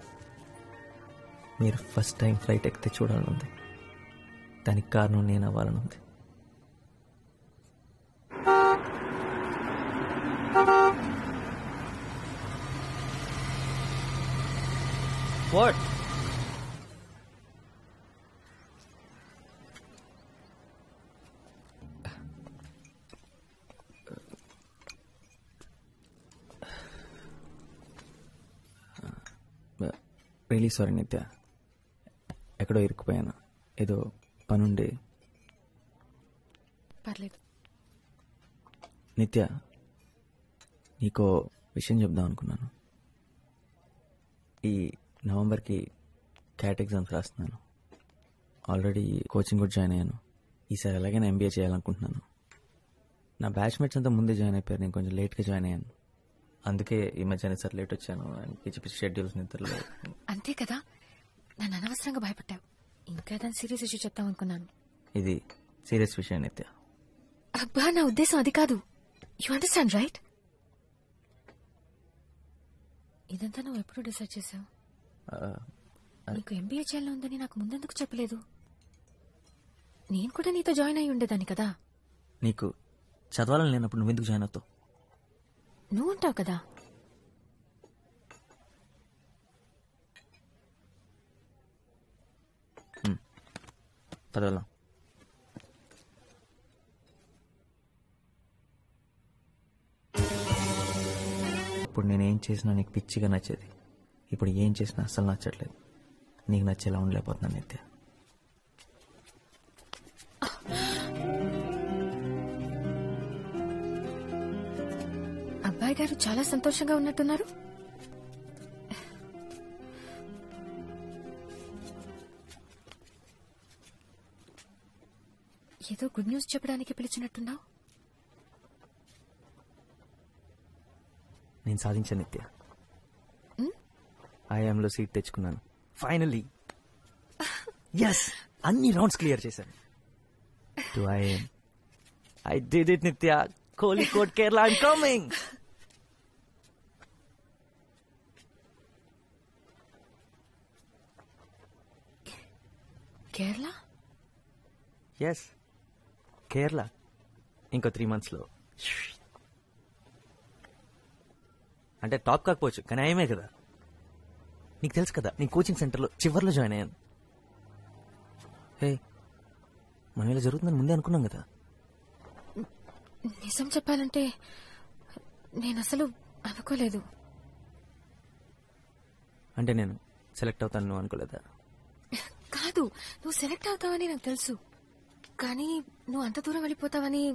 మీరు ఫస్ట్ టైం ఫ్లైట్ ఎక్కితే చూడాలనుంది. దానికి కారణం నేను అవ్వాలనుంది. What? రియలీ సారీ నిత్య, ఎక్కడో ఇరుక్కుపోయాను. ఏదో పనుండి. పర్లేదు. నిత్య, నీకో విషయం చెప్దాం అనుకున్నాను. ఈ నవంబర్కి క్యాట్ ఎగ్జామ్స్ రాస్తున్నాను. ఆల్రెడీ కోచింగ్ కూడా జాయిన్ అయ్యాను. ఈసారి ఎలాగైనా MBA చేయాలనుకుంటున్నాను. నా బ్యాచ్మేట్స్ అంతా ముందే జాయిన్ అయిపోయారు, నేను కొంచెం లేట్గా జాయిన్ అయ్యాను. అందుకే ఈ మధ్యన సార్ లేట్ వచ్చాను. పిచ్చి పిచ్చి షెడ్యూల్స్ నిద్రలో. అంతే కదా, నన్ను అనవసరంగా భయపడ్డావు. ఇంకా ఏదైనా సీరియస్ ఇష్యూ చెప్తాం అనుకున్నాను. ఇది సీరియస్ విషయం నిత్య. అబ్బా, నా ఉద్దేశం అది కాదు. You understand right? ఇదంతా నువ్వు ఎప్పుడు డిసైడ్ చేసావు? నీకు MBA చేయాలని ఉందని నాకు ముందెందుకు చెప్పలేదు? నేను కూడా నీతో జాయిన్ అయి ఉండేదాన్ని కదా. నీకు చదవాలని లేనప్పుడు నువ్వెందుకు జాయిన్ అవుతావు? నువ్వు ఉంటావు కదా. పదవలా. ఒకప్పుడు నేనేం చేసినా నీకు పిచ్చిగా నచ్చేది. ఇప్పుడు ఏం చేసినా అస్సలు నచ్చట్లేదు. నీకు నచ్చేలా ఉండలేకపోతున్నాను నిత్య. అబ్బాయి గారు చాలా సంతోషంగా ఉన్నట్టున్నారు. ఏదో గుడ్ న్యూస్ చెప్పడానికి పిలిచినట్టున్నావు. నేను సాధించాను నిత్య. ఐఎంలో సీట్ తెచ్చుకున్నాను ఫైనలీ. ఎస్, అన్ని రౌండ్స్ క్లియర్ చేశాను. To IIM I did it Nitya. Kozhikode Kerala, I'm coming. Kerala? Yes, Kerala. ఇంకో 3 months అంటే టాప్ కాకపోవచ్చు, కానీ ఆయమే కదా. నీకు తెలుసు కదా, నీ కోచింగ్ సెంటర్లో చివర్లో జాయిన్ అయ్యాను. హే, మనం ఇలా జరుగుతుందని ముందే అనుకున్నాం కదా. నిజం చెప్పాలంటే నేను అసలు అనుకోలేదు. అంటే నేను సెలెక్ట్ అవుతాను నువ్వు అనుకోలేదా? కాదు, నువ్వు సెలెక్ట్ అవుతావని నాకు తెలుసు, కానీ నువ్వు అంత దూరం వెళ్ళిపోతావని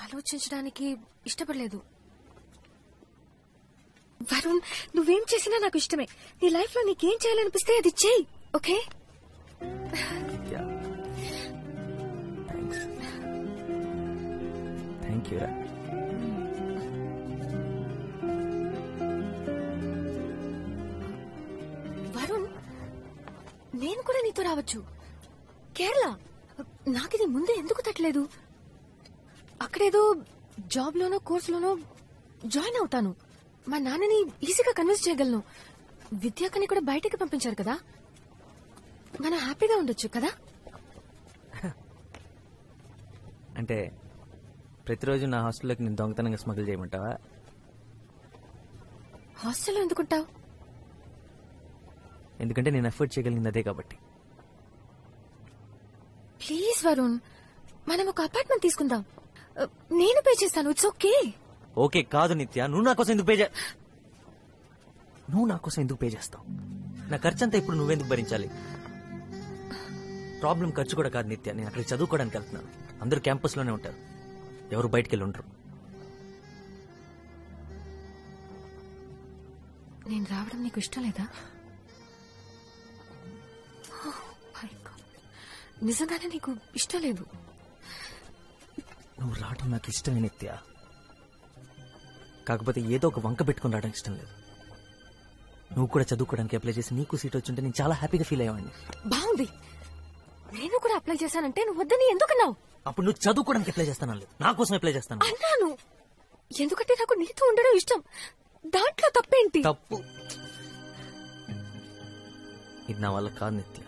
ఆలోచించడానికి ఇష్టపడలేదు. వరుణ్, నువ్వేం చేసినా నాకు ఇష్టమే. నీ లైఫ్ లో నీకేం చేయాలనిపిస్తే అది చెయ్యి, ఓకే? థ్యాంక్ యూ రా. వరుణ్, నేను కూడా నీతో రావచ్చు కేరళ. నాకిది ముందే ఎందుకు తట్టలేదు? అక్కడేదో జాబ్ లోనో కోర్సులోనో జాయిన్ అవుతాను. మా నాన్నని ఈజీగా కన్విన్స్ చేయగలను. విద్యాకని కూడా బయటికి పంపించారు కదా, మనం హ్యాపీగా ఉండొచ్చు కదా. అంటే ప్రతిరోజు నా హాస్టల్లోకి నేను దొంగతనంగా స్మగుల్ చేయమంటావా? హాస్టల్లో ఎందుకుంటావు? ఎందుకంటే నేను ఎఫర్ట్ చేయగలిగింది అదే కాబట్టి. ప్లీజ్ వరుణ్, మనం ఒక అపార్ట్మెంట్ తీసుకుందాం. నేను పే చేస్తాను, ఇట్స్ ఓకే. ఓకే కాదు నిత్య, నువ్వు నా కోసం ఎందుకు పే చేస్తావు? నా ఖర్చంతా ఇప్పుడు నువ్వెందుకు భరించాలి? ప్రాబ్లం ఖర్చు కూడా కాదు నిత్య, నేను అక్కడికి చదువుకోవడానికి వెళ్తున్నాను. అందరూ క్యాంపస్ లోనే ఉంటారు, ఎవరు బయటికి వెళ్ళి ఉండరు. నేను రావడం నీకు ఇష్టం లేదా? నిజంగానే నీకు ఇష్టం లేదు? నువ్వు రావడం నాకు ఇష్టమే నిత్య, కాకపోతే ఏదో ఒక వంక పెట్టుకుని రావడం ఇష్టం లేదు. నువ్వు కూడా చదువుకోవడానికి అప్లై చేసి నీకు సీట్ వచ్చుంటే నేను చాలా హ్యాపీగా ఫీల్ అయ్యేవాడిని. బాగుంది, నేను కూడా అప్లై చేశానంటే నువ్వు వద్దని ఎందుకన్నావు? అప్పుడు నువ్వు చదువుకోవడానికి అప్లై చేస్తాను, నా కోసం అప్లై చేస్తాను అన్నాను. ఎందుకంటే నాకు నీతో ఉండడం ఇష్టం, దాంట్లో తప్పేంటి? తప్పు ఇది నా వల్ల కాదు నిత్య.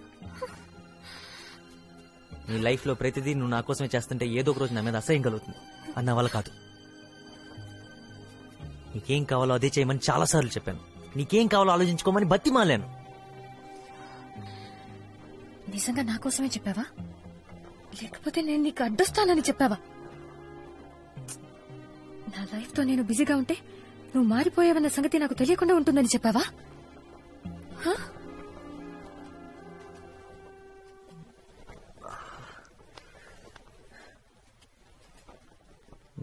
నీ లైఫ్ లో ప్రతిదీ నువ్వు నా కోసమే చేస్తుంటే ఏదో ఒక రోజు నా మీద అసహ్యం కలుగుతుంది. అది నా వల్ల కాదు. నీకేం కావాలో అదే చేయమని చాలా సార్లు చెప్పాను. నీకేం కావాలో ఆలోచించుకోమని బతిమాలాను. నిజంగా నా కోసమే చెప్పావా, లేకపోతే నేను నీకు అడ్డొస్తానని చెప్పావా? నా లైఫ్ తో నేను బిజీగా ఉంటే నువ్వు మారిపోయావన్న సంగతి నాకు తెలియకుండా ఉంటుందని చెప్పావా?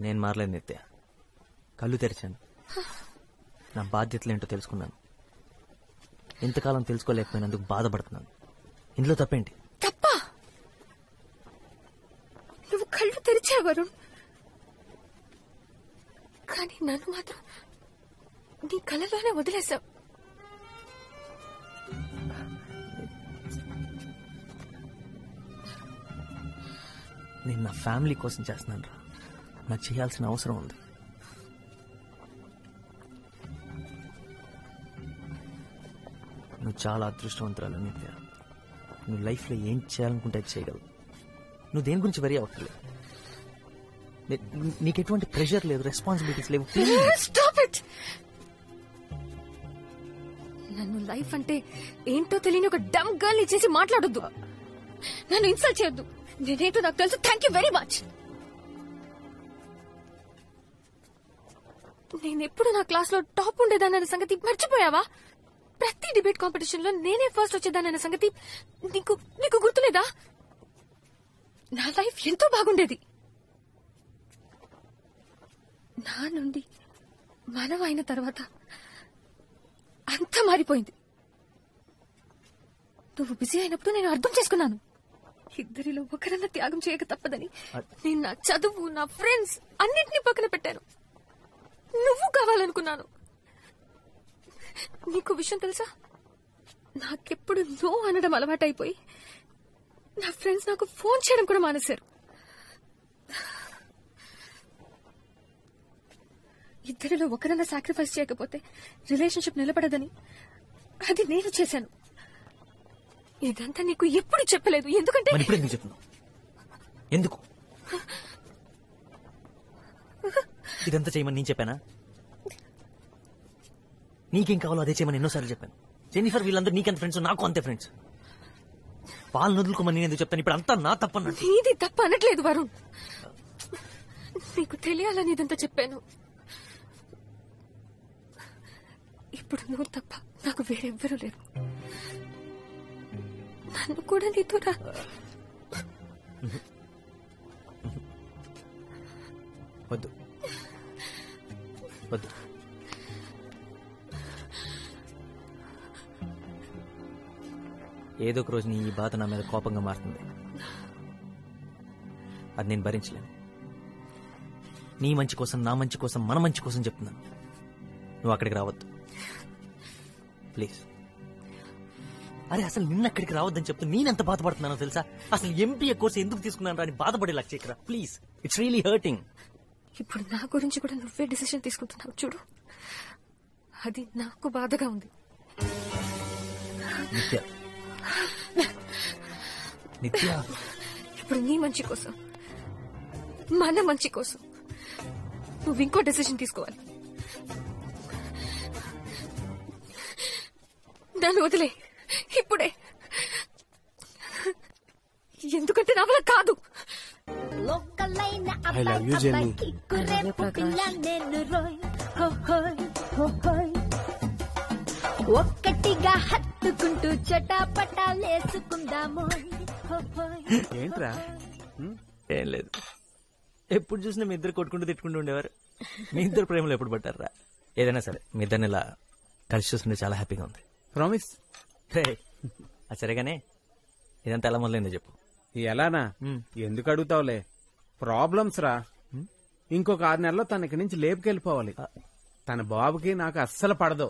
నేను మారలేదు నిత్య, కళ్ళు తెరిచాను. నా బాధ్యతలేంటో తెలుసుకున్నాను. ఇంతకాలం తెలుసుకోలేకపోయినందుకు బాధపడుతున్నాను. ఇందులో తప్పేంటి? తప్ప? నువ్వు కళ్ళు తెరిచావరు, కానీ నన్ను మాత్రం నీ కళ్ళలోనే వదిలేశావు. నేను నా ఫ్యామిలీ కోసం చేస్తున్నాను రా, నాకు చేయాల్సిన అవసరం ఉంది. నువ్వు చాలా అదృష్టవంతురాలు నిత్య. నువ్వు లైఫ్లో ఏం చేయాలనుకుంటే చేయగలవు. నువ్వు దేని గురించి వరీ అవ్వట్లేదు. నీకు ఎటువంటి ప్రెషర్ లేదు, రెస్పాన్సిబిలిటీస్ లేవు. Stop it. నన్ను లైఫ్ అంటే ఏంటో తెలియని ఒక డమ్ గర్ల్ ఇచ్చేసి మాట్లాడొద్దు. నన్ను ఇన్సల్ట్ చేయొద్దు. నేనేంటో నాకు తెలుసు. Thank you very much. నేనెప్పుడు నా క్లాస్ లో టాప్ ఉండేదానన్న సంగతి మర్చిపోయావా? ప్రతి డిబేట్ కాంపిటీషన్ లో నేనే ఫస్ట్ వచ్చేదానన్న సంగతి నీకు నీకు గుర్తులేదా? నా లైఫ్ ఎంతో బాగుండేది. నా నుండి మనం అయిన తర్వాత అంతా మారిపోయింది. నువ్వు బిజీ అయినప్పుడు నేను అర్థం చేసుకున్నాను. ఇద్దరిలో ఒకరన్నా త్యాగం చేయక తప్పదని నేను నా చదువు, నా ఫ్రెండ్స్ అన్నింటినీ పక్కన పెట్టాను. నువ్వు కావాలనుకున్నాను. నీకు విషయం తెలుసా? నాకెప్పుడు నో అనడం అలవాటైపోయి నా ఫ్రెండ్స్ నాకు ఫోన్ చేయడం కూడా మానేశారు. ఇద్దరిలో ఒకరన్నా సాక్రిఫైస్ చేయకపోతే రిలేషన్షిప్ నిలబడదని అది నేను చేశాను. ఇదంతా నీకు ఎప్పుడు చెప్పలేదు. ఎందుకంటే ఎందుకు ఇదంతా చేయమని నేను చెప్పానా? నీకేం కావాలో అదే చేయమని ఎన్నోసార్లు చెప్పాను. జెన్నిఫర్ వీళ్ళందరూ నీకెంత ఫ్రెండ్స్, నాకు అంతే ఫ్రెండ్స్. వాళ్ళని వదులుకోమని నేను ఎందుకు చెప్తాను? ఇప్పుడు అంతా నా తప్పన్నట్టు. ఇది తప్ప అనట్లేదు వరుణ్. నీకు తెలియాలని ఇదంతా చెప్పాను. ఇప్పుడు నువ్వు తప్ప నాకు వేరెవ్వరూ లేరు. నన్ను కూడా నీతో వద్దు వద్దు. ఏదో ఒక రోజు నీ ఈ బాధ నా మీద కోపంగా మారుతుంది. అది నేను భరించలేను. నీ మంచి కోసం, నా మంచి కోసం, మన మంచి కోసం చెప్తున్నాను. నువ్వు అక్కడికి రావద్దు ప్లీజ్. అరే అసలు నిన్న అక్కడికి రావద్దని చెప్తే నేనెంత బాధపడుతున్నానో తెలుసా? అసలు ఎంపీఏ కోర్సు ఎందుకు తీసుకున్నాను అని బాధపడేలా చేయకరా ప్లీజ్. It's really hurting. ఇప్పుడు నా గురించి కూడా నువ్వే డిసిషన్ తీసుకుంటున్నావు చూడు. అది నాకు బాధగా ఉంది. నిత్య నిత్య ఇప్పుడు నీ మంచి కోసం, మన మంచి కోసం నువ్వు ఇంకో డెసిషన్ తీసుకోవాలి. నన్ను వదిలే ఇప్పుడే. ఎందుకంటే నా వల్ల కాదు. I love you, Jenny. ఒక్కటిగా హత్తుకుంటూ చటాపటాలేసుకుందాము. ఏంట్రా? ఏం లేదు. ఎప్పుడు చూసినా మీ ఇద్దరు కొట్టుకుంటూ తిట్టుకుంటూ ఉండేవారు. మీ ఇద్దరు ప్రేమలో ఎప్పుడు పట్టారా? ఏదైనా సరే మీ ఇద్దరిని ఇలా కలిసి చూస్తుంటే చాలా హ్యాపీగా ఉంది. ప్రామిస్. అది సరేగానే ఇదంతా ఎలా మొదలైందో చెప్పు. ఎలానా? ఎందుకు అడుగుతావులే. ప్రాబ్లమ్స్ రా. ఇంకొక 6 నెలల్లో తన ఇక్కడి నుంచి లేపుకెళ్ళిపోవాలి. తన బాబుకి నాకు అస్సలు పడదు.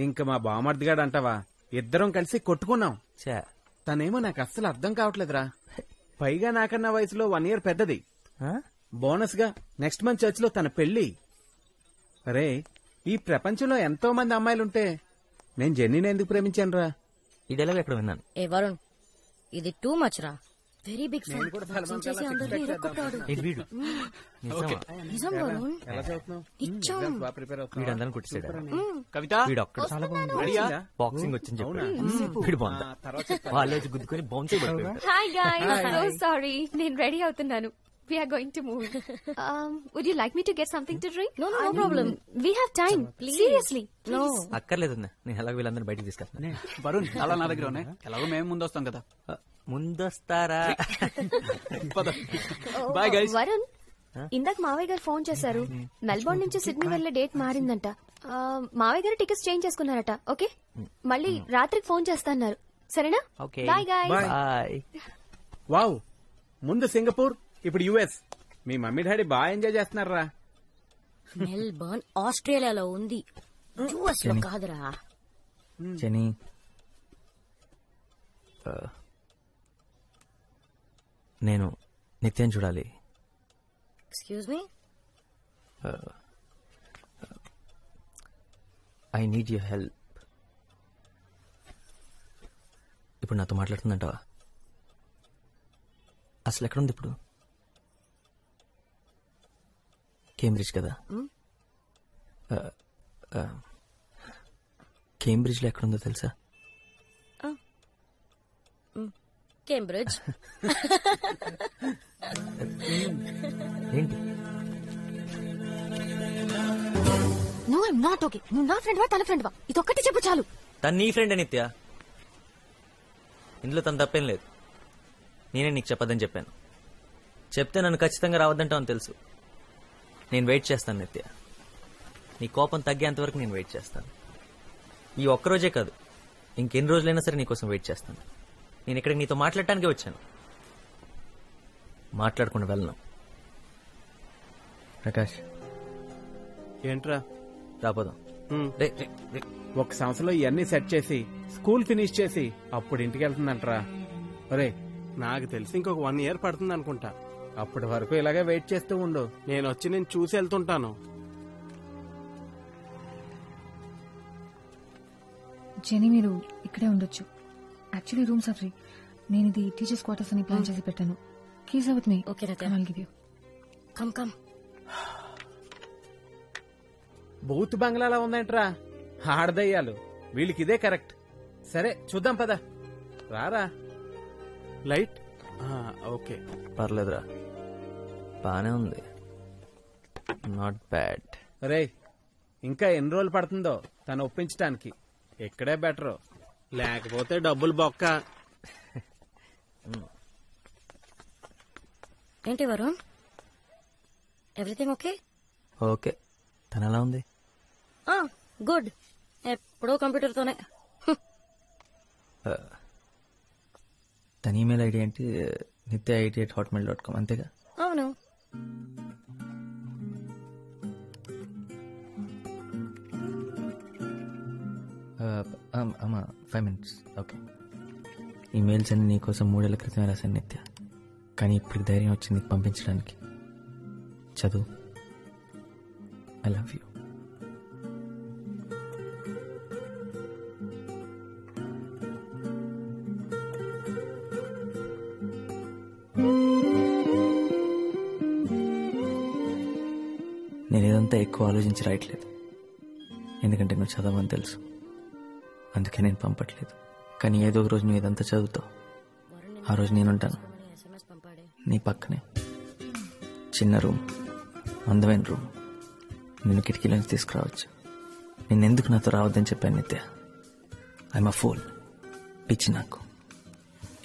ఇంకా మా బామర్దిగాడు అంటావా, ఇద్దరం కలిసి కొట్టుకున్నాం. తనేమో నాకు అస్సలు అర్థం కావట్లేదురా. పైగా నాకన్నా వయసులో 1 year పెద్దది. బోనస్ గా నెక్స్ట్ మంత్ చర్చ్ లో తన పెళ్లి. అరే ఈ ప్రపంచంలో ఎంతో మంది అమ్మాయిలుంటే నేను జెన్నీని ఎందుకు ప్రేమించాను రా? ఈ డైలాగ్ ఎక్కడ విన్నాను. ఏ వరుణ్, ఇది టూ మచ్ రా. Very big fan. నిజం వరుణ్. వీడందరం కుట్టిసాడు. వీడు ఒక్కడు బాక్సింగ్ వచ్చింది చెప్పాడు. వీడు బాగుందా వాళ్ళు గుద్దుకొని బౌన్స్ అయిపోయాడు. Hi guys, so sorry. నేను రెడీ అవుతున్నాను. We are going to move. Would you like me to get something to drink? No problem. We have time. Please. Seriously. No. అక్కర్లేదు. నేను ఎలాగో వీళ్ళందరూ బయటకు తీసుకెళ్తాను. వరుణ్ అలా నా దగ్గర ఉన్నాయి. ఎలాగో మేము ముందు వస్తాం కదా. ముందొస్తారా? Bye guys. వరుణ్, ఇందాక మావయ్య గారు ఫోన్ చేశారు. మెల్బోర్న్ నుంచి సిడ్నీ వెళ్లే డేట్ మారిందంట. మావయ్య గారు టికెట్స్ చేంజ్ చేసుకున్నారట. ఓకే, మళ్ళీ రాత్రికి ఫోన్ చేస్తాన్నారు. సరేనా? Bye guys. బాయ్. వావ్, ముందు సింగపూర్, ఇప్పుడు యుఎస్. మీ మమ్మీ డాడీ బాగా ఎంజాయ్ చేస్తున్నారా? మెల్బర్న్ ఆస్ట్రేలియాలో ఉంది, యుఎస్ లో కాదురా. జెనీ, నేను నిత్యం చూడాలి. Excuse me. I need your help. ఇప్పుడు నాతో మాట్లాడుతుందంటావా? అసలు ఎక్కడుంది ఇప్పుడు? కేంబ్రిడ్జ్ కదా. కేంబ్రిడ్జ్ లో ఎక్కడుందో తెలుసా? కేంబ్రిడ్జ్. ఏంటి? I'm not okay. నువ్వు నా ఫ్రెండ్ వా తన ఫ్రెండ్ వా ఇదొక్కటి చెప్పు చాలు. తను నీ ఫ్రెండ్ నిత్య, ఇందులో తను తప్పేం లేదు. నేనే నీకు చెప్పదని చెప్పాను. చెప్తే నన్ను ఖచ్చితంగా రావద్దంటావు అని తెలుసు. నేను వెయిట్ చేస్తాను నిత్య. నీ కోపం తగ్గేంత వరకు నేను వెయిట్ చేస్తాను. ఈ ఒక్కరోజే కాదు, ఇంకెన్ని రోజులైనా సరే నీకోసం వెయిట్ చేస్తాను. నేను ఇక్కడికి నీతో మాట్లాడటానికే వచ్చాను, మాట్లాడకుండా వెళ్ళను. ప్రకాష్ ఏంట్రా రాపోదాం. ఒక సంవత్సరంలో ఇవన్నీ సెట్ చేసి స్కూల్ ఫినిష్ చేసి అప్పుడు ఇంటికి వెళ్తుందంటరా. ఒరే నాకు తెలిసి ఇంకొక 1 year పడుతుంది అనుకుంటా. అప్పటి వరకు ఇలాగే వెయిట్ చేస్తూ ఉండు. నేను చూసి వెళ్తుంటాను. జెనీ మీరు ఇక్కడే ఉండొచ్చు. Actually rooms are free. నేను ఇది టీచర్స్ క్వార్టర్స్ అని ప్లాన్ చేసి పెట్టాను. Keys with me. Okay I'll give you. Come come. బూత్ బంగ్లాలా ఉందేంట్రా, ఆడదయ్యాలు. వీళ్ళకి ఇదే కరెక్ట్. సరే చూద్దాం పద. రారా. లైట్ ఓకే పర్లేదురా, బానే ఉంది. Not bad. రే ఇంకా ఎన్ని రోజులు పడుతుందో తను ఒప్పించడానికి. ఇక్కడే బెటర్, లేకపోతే డబ్బులు బొక్క. ఏంటి వరుణ్, ఎవ్రీథింగ్ ఓకే? ఓకే. తను ఎలా ఉంది? గుడ్. ఎప్పుడో కంప్యూటర్తోనే. తన ఈమెయిల్ ఐడి ఏంటి? nitya88@hotmail.com అంతేగా? అవును. అమ్మా 5 minutes. ఓకే. ఈమెయిల్స్ అన్ని నీకోసం 3 ఏళ్ల క్రితమే రాశాను నిత్య, కానీ ఇప్పుడు ధైర్యం వచ్చింది నీకు పంపించడానికి. చదువు. I love you. నేను ఇదంతా ఎక్కువ ఆలోచించి రాయట్లేదు, ఎందుకంటే నువ్వు చదవని తెలుసు. అందుకే నేను పంపట్లేదు. కానీ ఏదో ఒక రోజు నువ్వు ఇదంతా చదువుతావు. ఆ రోజు నేనుంటాను నీ పక్కనే. చిన్న రూమ్, అందమైన రూమ్, నేను కిటికీలోంచి తీసుకురావచ్చు. నిన్నెందుకు నాతో రావద్దని చెప్పాను నిత్య. I'm a fool. పిచ్చి నాకు.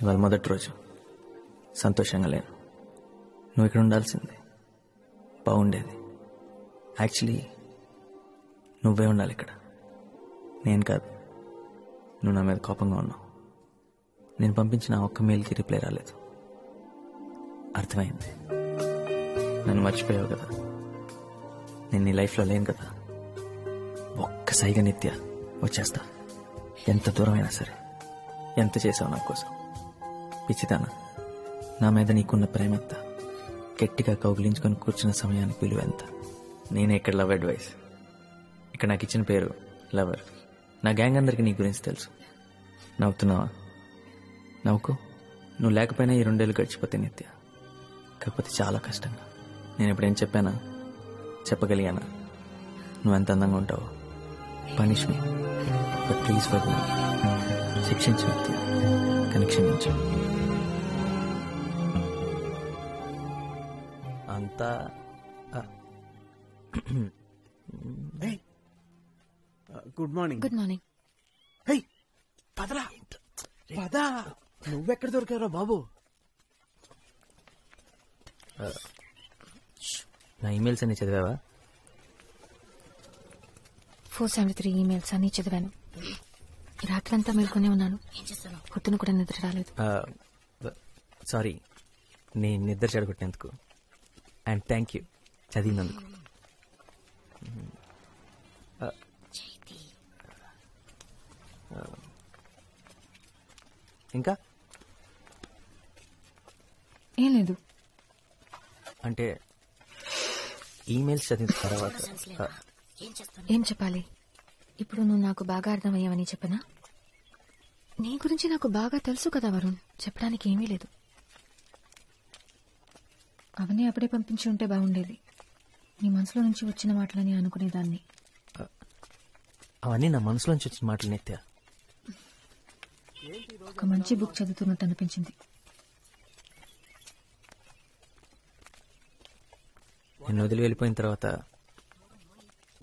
ఇవాళ మొదటి రోజు, సంతోషంగా లేను. నువ్వు ఇక్కడ ఉండాల్సింది, బాగుండేది. యాక్చువల్లీ నువ్వే ఉండాలి ఇక్కడ, నేను కాదు. నువ్వు నా మీద కోపంగా ఉన్నావు. నేను పంపించిన ఒక్క మెయిల్కి రిప్లై రాలేదు. అర్థమైంది. నన్ను మర్చిపోయావు కదా. నేను నీ లైఫ్లో లేను కదా. ఒక్కసారిగా నిత్య వచ్చేస్తా, ఎంత దూరమైనా సరే. ఎంత చేసావు నా కోసం. పిచ్చిదానా, నా మీద నీకున్న ప్రేమ ఎంత. గట్టిగా కౌగిలించుకొని కూర్చున్న సమయానికి విలువ ఎంత. నేనే ఇక్కడ లవ్ అడ్వైస్. ఇక్కడ నాకు ఇచ్చిన పేరు లవర్. నా గ్యాంగ్ అందరికీ నీ గురించి తెలుసు. నవ్వుతున్నావా? నవ్వుకో. నువ్వు లేకపోయినా ఈ 2 ఏళ్ళు గడిచిపోతే నిత్య. కాకపోతే చాలా కష్టంగా. నేను ఎప్పుడేం చెప్పానా, చెప్పగలిగానా? నువ్వెంత అందంగా ఉంటావో. Punish me, but please for me. శిక్షించు నిత్య, కానీ క్షమించు. అంతా గుడ్ మార్నింగ్. Good morning. పదరా పదా. నువ్వెక్కడ దొరికావురా బాబు? నా ఈమెయిల్స్ అన్ని చదివావా? 473 ఈమెయిల్స్ అన్ని చదివాను. ఈ రాత్రంతా మేల్కొనే ఉన్నాను. పొద్దున కూడా నిద్ర రాలేదు. సారీ, నేను నిద్ర చెడగొట్టినందుకు. అండ్ థ్యాంక్ యూ చదివినందుకు. ఇంకా ఏం లేదు. అంటే ఈమెయిల్స్ చదివిన తర్వాత ఏం చెప్పాలి? ఇప్పుడు నువ్వు నాకు బాగా అర్థమయ్యావని చెప్పనా? నీ గురించి నాకు బాగా తెలుసు కదా వరుణ్. చెప్పడానికి ఏమీ లేదు. అవన్నీ అప్పుడే పంపించి ఉంటే బాగుండేది. నీ మనసులో నుంచి వచ్చిన మాటలని అనుకునేదాన్ని. అవన్నీ నా మనసులోంచి వచ్చిన మాటలు నిత్య. ఒక మంచి బుక్ చదువుతున్నట్టు అనిపించింది. నేను వదిలి వెళ్ళిపోయిన తర్వాత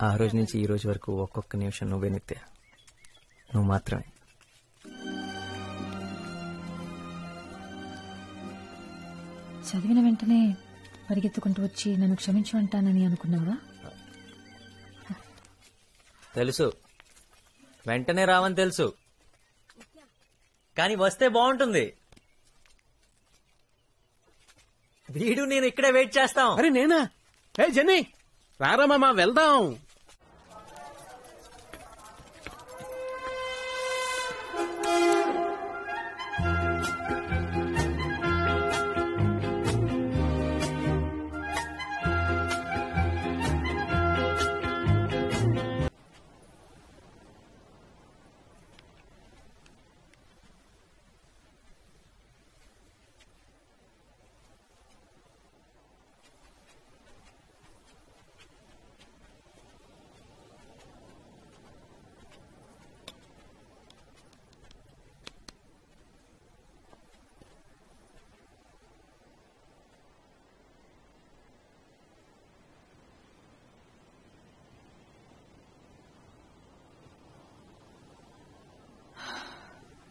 ఆ రోజు నుంచి ఈ రోజు వరకు ఒక్కొక్క నిమిషం నువ్వే నిత్య, నువ్వు మాత్రమే. చదివిన వెంటనే పరిగెత్తుకుంటూ వచ్చి నన్ను క్షమించమంటానని అనుకున్నావా? తెలుసు, వెంటనే రావని తెలుసు, కానీ వస్తే బాగుంటుంది. వీడు నేను ఇక్కడే వెయిట్ చేస్తాం. అరే నేనా? హే జెన్నీ, రారా మామ, వెళ్దాం.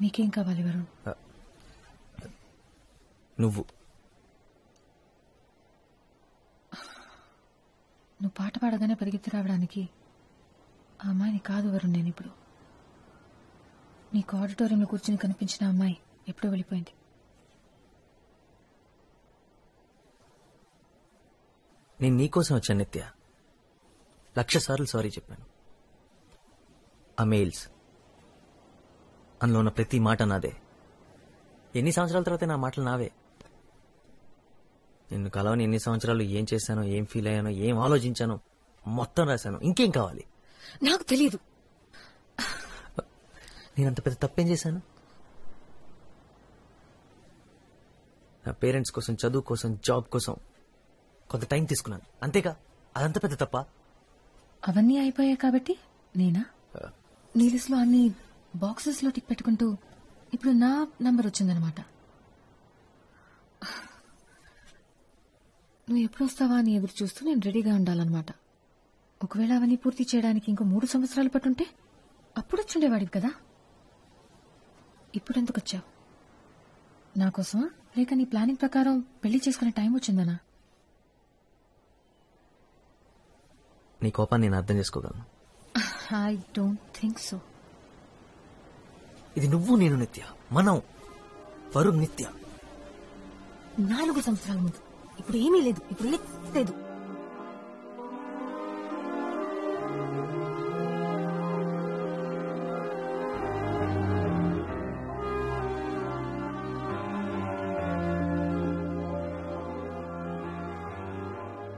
నీకేం కావాలి వరుణ్? నువ్వు పాట పాడగానే పరిగెత్తి రావడానికి ఆ అమ్మాయిని కాదు వరుణ్. నేను ఇప్పుడు నీకు ఆడిటోరియంలో కూర్చుని కనిపించిన అమ్మాయి ఎప్పుడో వెళ్ళిపోయింది. నేను నీకోసం వచ్చాను నిత్య. 1,00,000 సార్లు సారీ చెప్పాను. ఆ మెయిల్స్, అందులో ఉన్న ప్రతి మాట నాదే. ఎన్ని సంవత్సరాల తర్వాత నా మాటలు నావే. నిన్ను కలవని ఎన్ని సంవత్సరాలు ఏం చేశానో, ఏం ఫీల్ అయ్యానో, ఏం ఆలోచించానో మొత్తం రాశాను. ఇంకేం కావాలి? నాకు తెలియదు. నేనంత పెద్ద తప్పేం చేశాను? నా పేరెంట్స్ కోసం, చదువు కోసం, జాబ్ కోసం కొంత టైం తీసుకున్నాను, అంతేగా. అదంత పెద్ద తప్ప? అవన్నీ అయిపోయాయి కాబట్టి నేనా నీ లిస్ట్లో అన్ని బాక్సెస్ లో టిక్ పెట్టుకుంటూ ఇప్పుడు నా నంబర్ వచ్చిందనమాట. నువ్వు ఎప్పుడు వస్తావా అని ఎదురు చూస్తూ నేను రెడీగా ఉండాలన్నమాట. ఒకవేళ అవన్నీ పూర్తి చేయడానికి ఇంకో 3 సంవత్సరాలు పట్టుంటే అప్పుడు వచ్చుండేవాడివి కదా. ఇప్పుడెందుకు వచ్చావు? నా కోసమా, లేక నీ ప్లానింగ్ ప్రకారం పెళ్లి చేసుకునే టైం వచ్చిందనా? నీ కోపాన్ని నేను అర్థం చేసుకోగలను. I don't think so. ఇది నువ్వు నేను నిత్య, మనం వరుణ్ నిత్య. 4 సంవత్సరాల ముందు. ఇప్పుడు ఏమీ లేదు, ఇప్పుడు లేదు.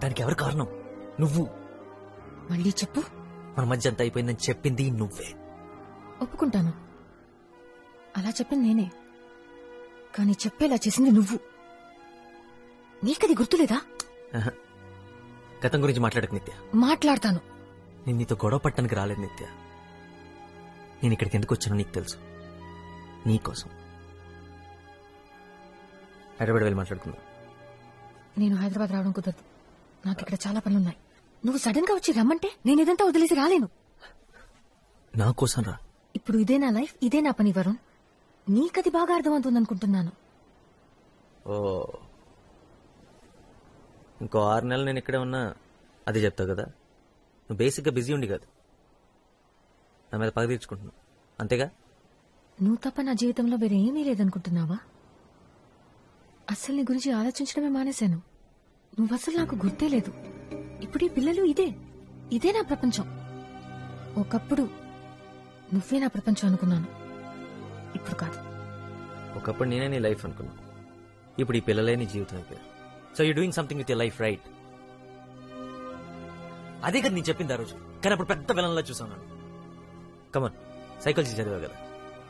దానికి ఎవరు కారణం? నువ్వు. మళ్ళీ చెప్పు. మన మధ్య అంతా అయిపోయిందని చెప్పింది నువ్వే. ఒప్పుకుంటాను, అలా చెప్పింది నేనే. కానీ చెప్పేలా చేసింది నువ్వు. నీకది గుర్తులేదా? గతం గురించి మాట్లాడక నిత్య. మాట్లాడతాను. నేను నీతో గొడవ పట్టడానికి రాలేదు నిత్య. నేను ఇక్కడికి ఎందుకు వచ్చానో నీకు తెలుసు. నీకోసం. హైదరాబాద్ వెళ్ళి మాట్లాడుకుందాం. నేను హైదరాబాద్ రావడం కుదరదు. నాకు ఇక్కడ చాలా పనులున్నాయి. నువ్వు సడన్ గా వచ్చి రమ్మంటే నేను ఇదంతా వదిలేసి రాలేను. నా కోసం రా. ఇప్పుడు ఇదే నా లైఫ్, ఇదే నా పని వరుణ్. నీకది బాగా అర్థమవుతుంది అనుకుంటున్నాను. ఓ, ఇంకో 6 నెలలు నేను ఇక్కడే ఉన్నా అది చెప్తావు కదా. నువ్వు బేసిక్గా బిజీ ఉండి కాదు, నా మీద పగ తీర్చుకుంటున్నావు, అంతేగా? నువ్వు తప్ప నా జీవితంలో వేరే ఏమీ లేదనుకుంటున్నావా? అస్సలు నీ గురించి ఆలోచించడమే మానేశాను. నువ్వసలు నాకు గుర్తే లేదు. ఇప్పుడు ఈ పిల్లలు ఇదే నా ప్రపంచం. ఒకప్పుడు నువ్వే నా ప్రపంచం అనుకున్నాను, ఇప్పుడు కాదు. ఒకప్పుడు నేనే నీ లైఫ్ అనుకున్నా, ఇప్పుడు ఈ పిల్లలే నీ జీవితం అయిపోయారు. So you doing something with your life, right? అదే కదా నేను చెప్పింది ఆ రోజు, కానీ అప్పుడు పెద్ద విలన్లా చూసాను. కమన్, సైకాలజీ చదివా కదా,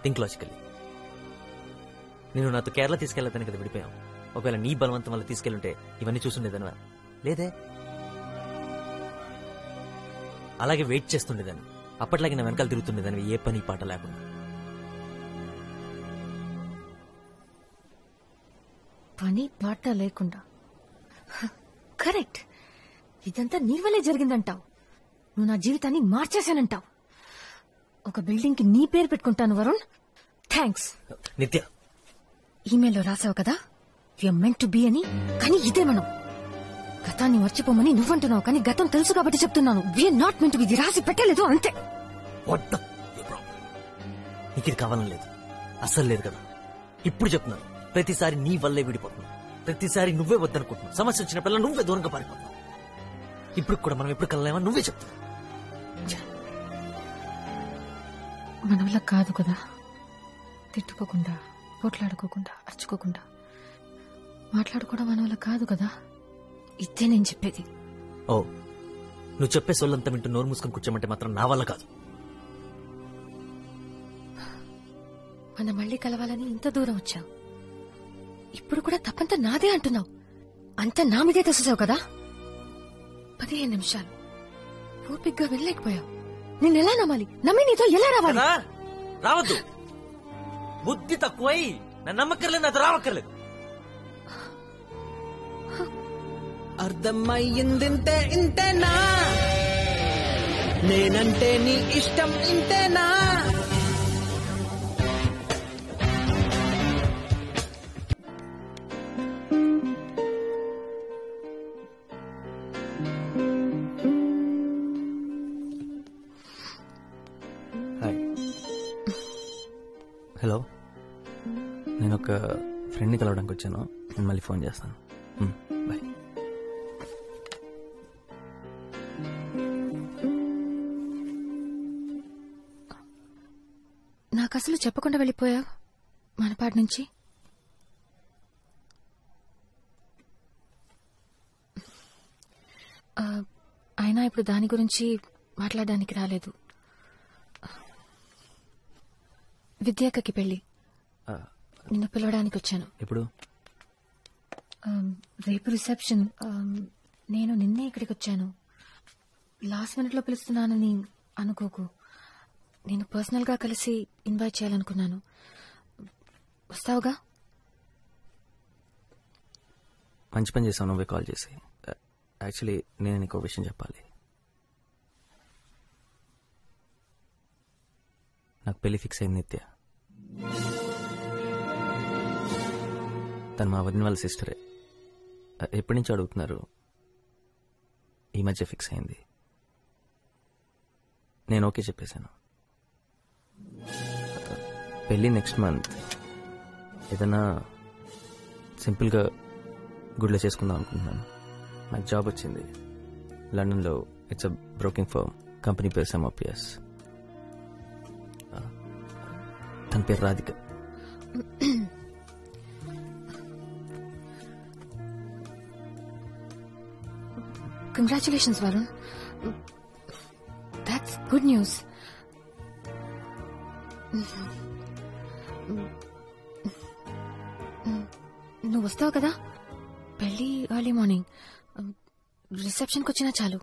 థింక్ లాజికల్లీ. నేను నాతో కేరళ తీసుకెళ్తాను కదా విడిపోయాం. ఒకవేళ నీ బలవంతం వల్ల తీసుకెళ్ళుంటే ఇవన్నీ చూసుండేదనివా? లేదే. అలాగే వెయిట్ చేస్తుండేదాన్ని, అప్పట్లాగే నా వెనకాల తిరుగుతుండేదాన్ని, ఏ పని పాట లేకుండా. పని పాట లేకుండా? కరెక్ట్. ఇదంతా నీ వల్లే జరిగిందంటావు. నువ్వు నా జీవితాన్ని మార్చేశానంటావు. ఒక బిల్డింగ్ కి నీ పేరు పెట్టుకుంటాను వరుణ్. థ్యాంక్స్. నిత్య, ఈమెయిల్లో రాసావు కదా యూఆర్ మెంట్ టు బీ అని, కానీ ఇదే మనం. గతాన్ని మర్చిపోమని నువ్వంటున్నావు, కానీ గతం తెలుసు కాబట్టి చెప్తున్నాను. We are not meant to be. ఇది రాసి పెట్టలేదు అంతే. నీకు ఇది కావాలని లేదు, అస్సలు లేదు కదా. ఇప్పుడు చెప్తున్నాను, ప్రతిసారి నీ వల్లే విడిపోతున్నావు, ప్రతిసారి నువ్వే వద్దనుకుంటున్నావు, సమస్య వచ్చినప్పుడల్లా నువ్వే దూరంగా పారిపోతున్నావు. ఇప్పుడు కూడా మనం ఎప్పుడు కలలేమా నువ్వే చెప్తున్నావు. మన వల్ల కాదు కదా, తిట్టుకోకుండా, పోట్లాడుకోకుండా, అరుచుకోకుండా మాట్లాడుకోవడం మన వల్ల కాదు కదా. ఇదే నేను చెప్పేది. ఓ, నువ్వు చెప్పే సొల్లంతా వింటూ నోరు మూసుకొని కూర్చోమంటే మాత్రం నా వల్ల కాదు. మనం మళ్ళీ కలవాలని ఇంత దూరం వచ్చావు, ఇప్పుడు కూడా తప్పంతా నాదే అంటున్నావు. అంతా నా మీదే తెసేసావు కదా. 15 నిమిషాలు ఓపిగ్గా వెళ్ళలేకపోయావు. నేను ఎలా నమ్మాలి? నమ్మి నీతో ఎలా రావాలి? రావద్దు, బుద్ధి తక్కువై నన్ను నమ్మక్కర్లేదు, నాతో రావక్కర్లేదు. అర్థమయ్యిందింటే ఇంతేనా, నేనంటే నీ ఇష్టం ఇంతేనా. హలో, నేను ఒక ఫ్రెండ్ని కలవడానికి వచ్చాను. నేను మళ్ళీ ఫోన్ చేస్తాను. బాయ్. నాకు అసలు చెప్పకుండా వెళ్ళిపోయావు మనపాటి నుంచి. అయినా ఇప్పుడు దాని గురించి మాట్లాడడానికి రాలేదు. విద్యాకకి పెళ్లి, నిన్ను పిలవడానికి వచ్చాను. ఇప్పుడు రేపు రిసెప్షన్. నేను నిన్నే ఇక్కడికి వచ్చాను. లాస్ట్ మినిట్ లో పిలుస్తున్నానని అనుకోకు. నేను పర్సనల్ గా కలిసి ఇన్వైట్ చేయాలనుకున్నాను. వస్తావుగా? మంచి పని చేసావు నువ్వే కాల్ చేసి. యాక్చువల్లీ నేను నీకు ఒక విషయం చెప్పాలి. నాకు పెళ్లి ఫిక్స్ అయింది నిత్య. తను మా వదిన వాళ్ళ సిస్టరే. ఎప్పటి నుంచి అడుగుతున్నారు, ఈ మధ్య ఫిక్స్ అయింది. నేను ఓకే చెప్పేశాను. పెళ్ళి నెక్స్ట్ మంత్. ఏదైనా సింపుల్గా గుడిలో చేసుకుందాం అనుకుంటున్నాను. నాకు జాబ్ వచ్చింది లండన్లో. It's a broking firm. Company పేరు సెమోపియస్. తన పేరు Radhika. Congratulations Varun, that's good news. నువ్వు వస్తావు కదా పెళ్లి ఎర్లీ మార్నింగ్. రిసెప్షన్కి వచ్చినా చాలు.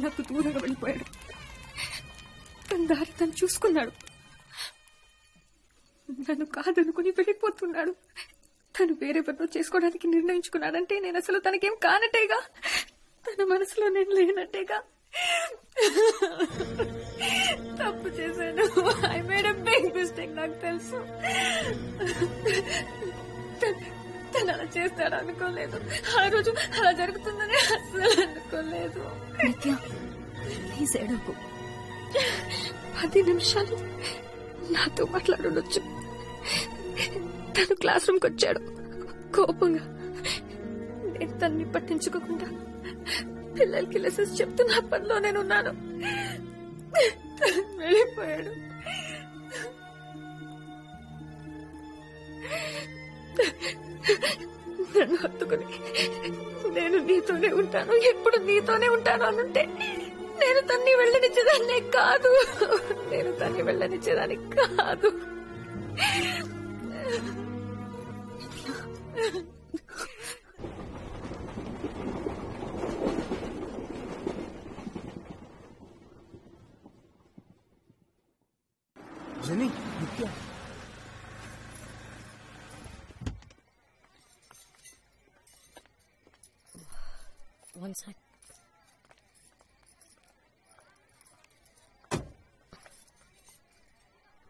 నాకు దూరంగా వెళ్ళిపోయాడు. తన దారి తను చూసుకున్నాడు. నన్ను కాదనుకుని వెళ్ళిపోతున్నాడు. తను వేరెవరితో చేసుకోవడానికి నిర్ణయించుకున్నాడంటే నేను అసలు తనకేం కానట్టేగా. తన మనసులో నేను లేనట్టేగా. తప్పు చేశాను. I made a big mistake. నాకు తెలుసు. తను అలా చేస్తాడు అనుకోలేదు. ఆ రోజు అలా జరుగుతుందని అసలు అనుకోలేదు. ప్లీజ్ ఏడవకు. 10 నిమిషాలు నాతో మాట్లాడొచ్చు. తను క్లాస్ రూమ్కి వచ్చాడు కోపంగా. నేను తన్ని పట్టించుకోకుండా పిల్లలకి లెసన్స్ చెప్తున్న పనిలో నేనున్నాను. వెళ్ళిపోయాడు. నన్ను హత్తుకుని నేను నీతోనే ఉంటాను, ఎప్పుడు నీతోనే ఉంటాను అనుంటే నేను తన్ని వెళ్ళనిచ్చేదాన్నే కాదు. నేను తన్ని వెళ్ళనిచ్చేదాన్ని కాదు. జెనీ, నిత్య. One sec.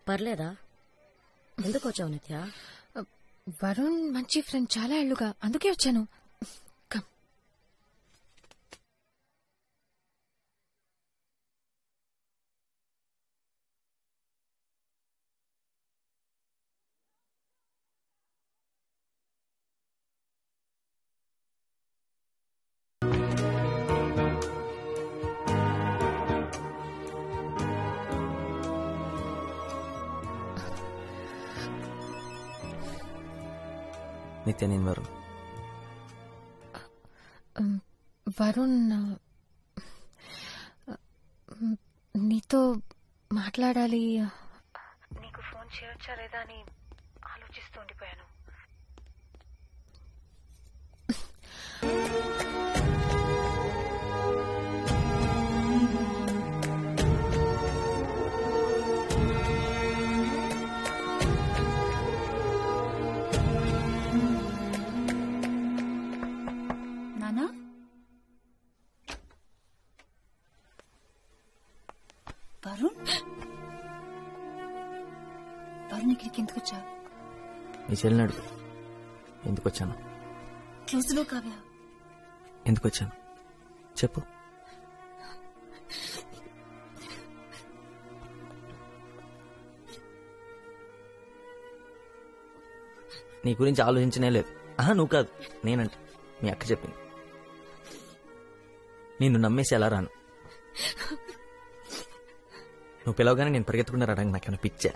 పర్లేదా? ఎందుకు వచ్చావు నిత్య? వరుణ్ మంచి ఫ్రెండ్, చాలా ఏళ్లుగా, అందుకే వచ్చాను. నిత్య, నేను వరుణ్. వరుణ్, నీతో మాట్లాడాలి. నీకు ఫోన్ చేయొచ్చా లేదా అని ఆలోచిస్తూ ఉండిపోయాను. వరుణ్ ఇక్కడికి ఎందుకు వచ్చా? నీ చెల్లినాడు ఎందుకు వచ్చాను? క్లోజ్ లో కావ్య. ఎందుకు వచ్చాను చెప్పు. నీ గురించి ఆలోచించనే లేదు. నువ్వు కాదు, నేనంటే మీ అక్క చెప్పింది. నిన్ను నమ్మేసి ఎలా రాను? నువ్వు పిలవగానే నేను పరిగెత్తుకున్నా రావడానికి నాకేమైనా పిచ్చా?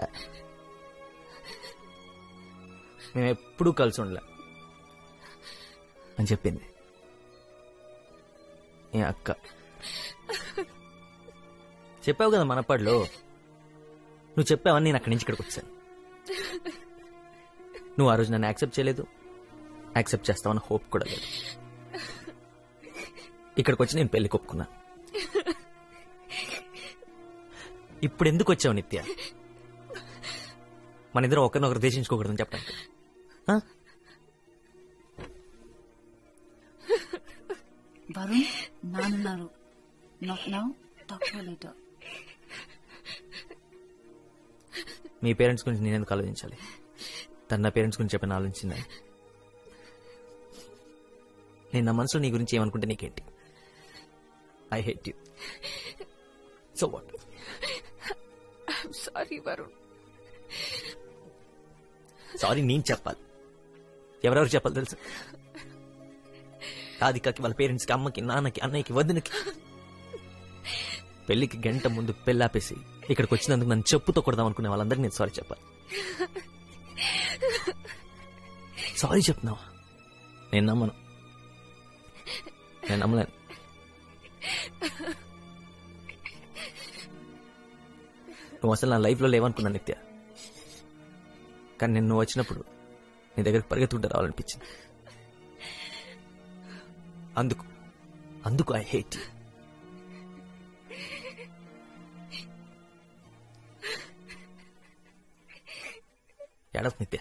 మేము ఎప్పుడూ కలిసి ఉండలే అని చెప్పింది ఏ అక్క. చెప్పావు కదా మనపాడులో, నువ్వు చెప్పావని నేను అక్కడి నుంచి ఇక్కడికి వచ్చాను. నువ్వు ఆ రోజు నన్ను యాక్సెప్ట్ చేయలేదు, యాక్సెప్ట్ చేస్తావన్న హోప్ కూడా లేదు. ఇక్కడికి వచ్చి నేను పెళ్లికి ఒప్పుకున్నా. ఇప్పుడు ఎందుకు వచ్చావు నిత్య? మన ఇద్దరం ఒకరినొకరు దేశించుకోకూడదని చెప్పడానికి. వరుణ్ నానున్నారు. Not now, talk to later. మీ పేరెంట్స్ గురించి నేను ఎందుకు ఆలోచించాలి? తన నా పేరెంట్స్ గురించి చెప్పిన ఆలోచించిందా? నేను నా మనసులో నీ గురించి ఏమనుకుంటే నీకేంటి? I hate you. So what? I'm sorry Varun. Sorry నేను చెప్పాలి. ఎవరెవరు చెప్పాలి తెలుసు? రాధికకి, వాళ్ళ పేరెంట్స్కి, అమ్మకి, నాన్నకి, అన్నయ్యకి, వదినకి. పెళ్లికి గంట ముందు పెళ్ళాపేసి ఇక్కడికి వచ్చినందుకు నన్ను చెప్పుతో కొడదాం అనుకునే వాళ్ళందరికీ నేను సారీ చెప్పాలి. సారీ చెప్తున్నావా? నేను నమ్మను, నేను నమ్మలేను. నువ్వు అసలు నా లైఫ్లో లేవనుకున్నా నిత్య. కానీ నేను నువ్వు వచ్చినప్పుడు నీ దగ్గరికి పరిగెత్తుకుంటూ రావాలనిపించింది. అందుకు ఐ హేట్ యూ. ఏడవకు నిత్య,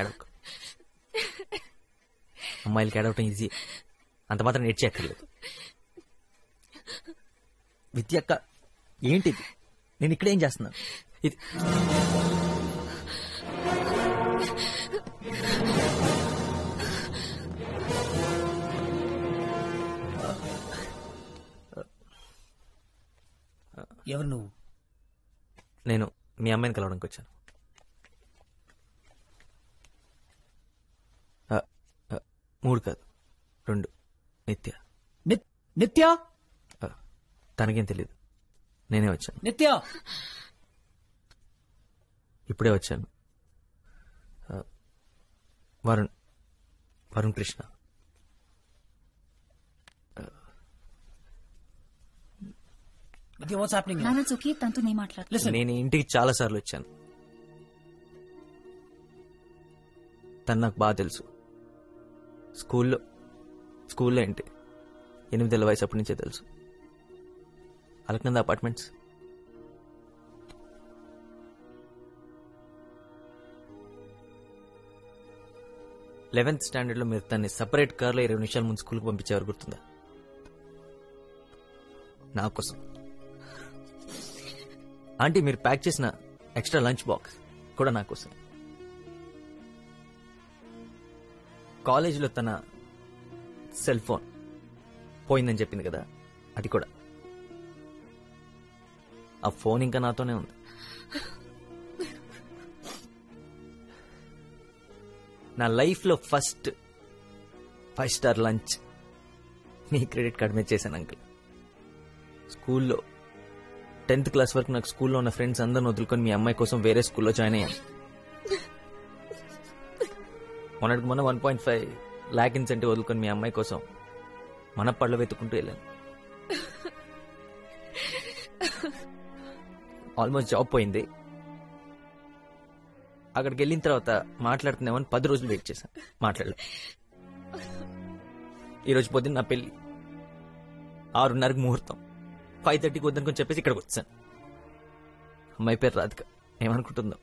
ఏడవకు. అమ్మాయిలకి ఏడవటం ఈజీ, అంత మాత్రం నేర్చేయక్కర్లేదు. నిత్య అక్క ఏంటిది? నేను ఇక్కడ ఏం చేస్తున్నాను? ఇది ఎవరు నువ్వు? నేను మీ అమ్మాయిని కలవడానికి వచ్చాను. 3 కాదు 2. నిత్య. నిత్య తనకేం తెలీదు, నేనే వచ్చాను. నిత్య ఇప్పుడే వచ్చాను. వరుణ్ కృష్ణ. నాన్న చూకి తనతో నీ మాట్లాడు. నేను ఇంటికి చాలా సార్లు వచ్చాను. తను నాకు బాగా తెలుసు. స్కూల్లో ఏంటి 8 ఏళ్ల వయసు అప్పటి నుంచే తెలుసు. అలక్నంద అపార్ట్మెంట్స్. లెవెన్త్ స్టాండర్డ్ లో మీరు తన్ని సపరేట్ కార్లో 20 నిమిషాల ముందు స్కూల్కి పంపించేవారు, గుర్తుందా? నా కోసం. ఆంటీ మీరు ప్యాక్ చేసిన ఎక్స్ట్రా లంచ్ బాక్స్ కూడా నా కోసం. కాలేజీలో తన సెల్ ఫోన్ పోయిందని చెప్పింది కదా, అది కూడా. ఆ ఫోన్ ఇంకా నాతోనే ఉంది. నా లైఫ్లో ఫస్ట్ 5 స్టార్ లంచ్ మీ క్రెడిట్ కార్డ్ మీద చేశాను అంకుల్. స్కూల్లో 10th క్లాస్ వరకు నాకు స్కూల్లో ఉన్న ఫ్రెండ్స్ అందరిని వదులుకొని మీ అమ్మాయి కోసం వేరే స్కూల్లో జాయిన్ అయ్యాను. మొన్న 1.5 lakh ఇన్సెంటివ్ వదులుకొని మీ అమ్మాయి కోసం మన పళ్ళు వెతుకుంటూ వెళ్ళాను. ఆల్మోస్ట్ జాబ్ పోయింది. అక్కడికి వెళ్ళిన తర్వాత మాట్లాడుతున్నామని 10 రోజులు వెయిట్ చేశాను, మాట్లాడలేదు. ఈరోజు పొద్దున్న నా పెళ్లి, 6:30కి ముహూర్తం, 5:30కి వద్దనుకొని చెప్పేసి ఇక్కడికి వచ్చాను. అమ్మాయి పేరు రాధిక. ఏమనుకుంటుందో,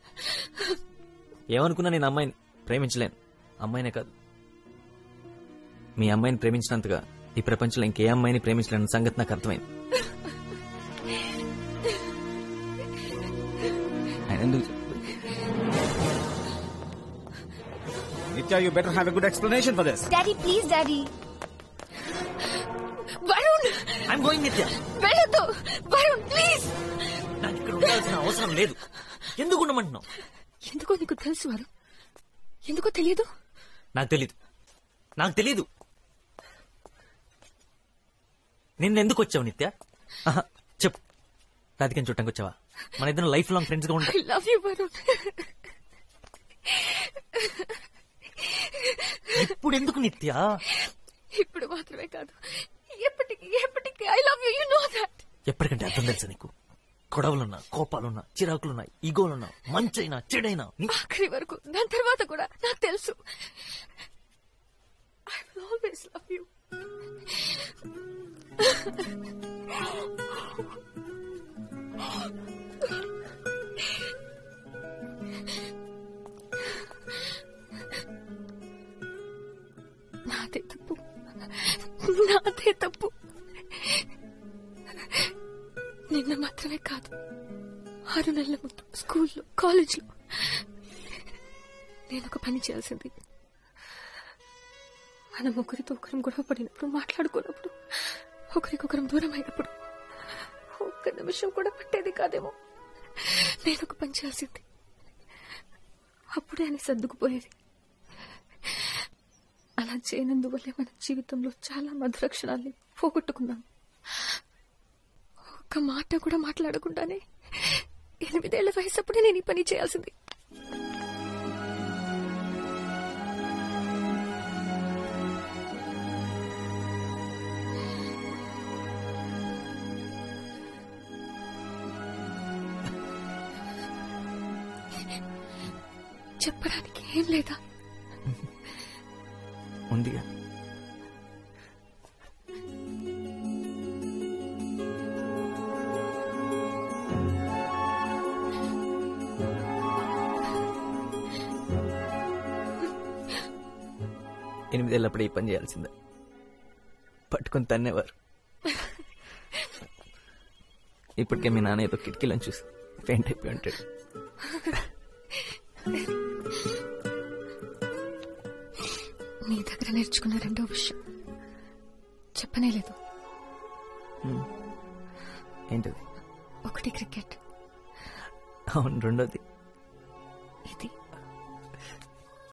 ఏమనుకున్నా నేను అమ్మాయిని ప్రేమించలేను. అమ్మాయినే కాదు, మీ అమ్మాయిని ప్రేమించినంతగా ఈ ప్రపంచంలో ఇంకే అమ్మాయిని ప్రేమించలేని సంగతి నాకు అర్థమైంది. Nitya, you better have a good explanation for this. Daddy, please, Daddy. Varun, I'm going, Nitya. వెళ్ళొద్దు. వరుణ్, ప్లీజ్. నాకు ఇక్కడ ఉండాల్సిన అవసరం లేదు. ఎందుకు ఉండమంటున్నావు? ఎందుకో నీకు తెలుసు వరుణ్. ఎందుకో తెలియదు. నాకు తెలీదు. నిన్న ఎందుకు వచ్చావు నిత్య? చెప్పు. రాధికని చూడటానికి వచ్చావా? మన ఇద్దరం లైఫ్ లాంగ్ ఫ్రెండ్స్ గా ఉంటాం. I love you, Varun. ఇప్పుడు ఎందుకు నిత్య? ఇప్పుడు మాత్రమే కాదు, ఎప్పటికీ I love you. You know that. ఎప్పటికంటే అర్థం తెలుసా నీకు? గొడవలున్నా, కోపాలున్నా, చిరాకులున్నా, ఈగోలున్నా, మంచైనా చెడైనా ఆఖరి వరకు, దాని తర్వాత కూడా నాకు తెలుసు. I will always love you. నాదే తప్పు. నిన్న మాత్రమే కాదు, 6 నెలల ముందు స్కూల్లో, కాలేజ్లో నేను ఒక పని చేయాల్సింది. మన ముగ్గురితో ఒకరం గొడవ పడినప్పుడు, మాట్లాడుకున్నప్పుడు, ఒకరికొకరం దూరం అయినప్పుడు 1 నిమిషం కూడా పట్టేది కాదేమో. నేను ఒక పని చేయాల్సింది. అప్పుడే అని సర్దుకుపోయేది. అలా చేయనందువల్లే మన జీవితంలో చాలా మధుర క్షణాల్ని పోగొట్టుకున్నాం. ఒక్క మాట కూడా మాట్లాడకుండానే 8 ఏళ్ల వయసు అప్పుడే నేను ఈ పని చేయాల్సింది. చెప్పడానికి ఏం లేదా? ఉందిగా. ఎనిమిదేళ్ళప్పుడే ఈ పని చేయాల్సిందే. పట్టుకొని తన్నేవారు. ఇప్పటికే మీ నాన్న ఏదో కిటికీలను చూసి పెయింట్ అయిపోయి ఉంటాడు. నీ దగ్గర నేర్చుకున్న రెండో విషయం చెప్పనే లేదు. ఏంటది? ఒకటి క్రికెట్, అవును, రెండోది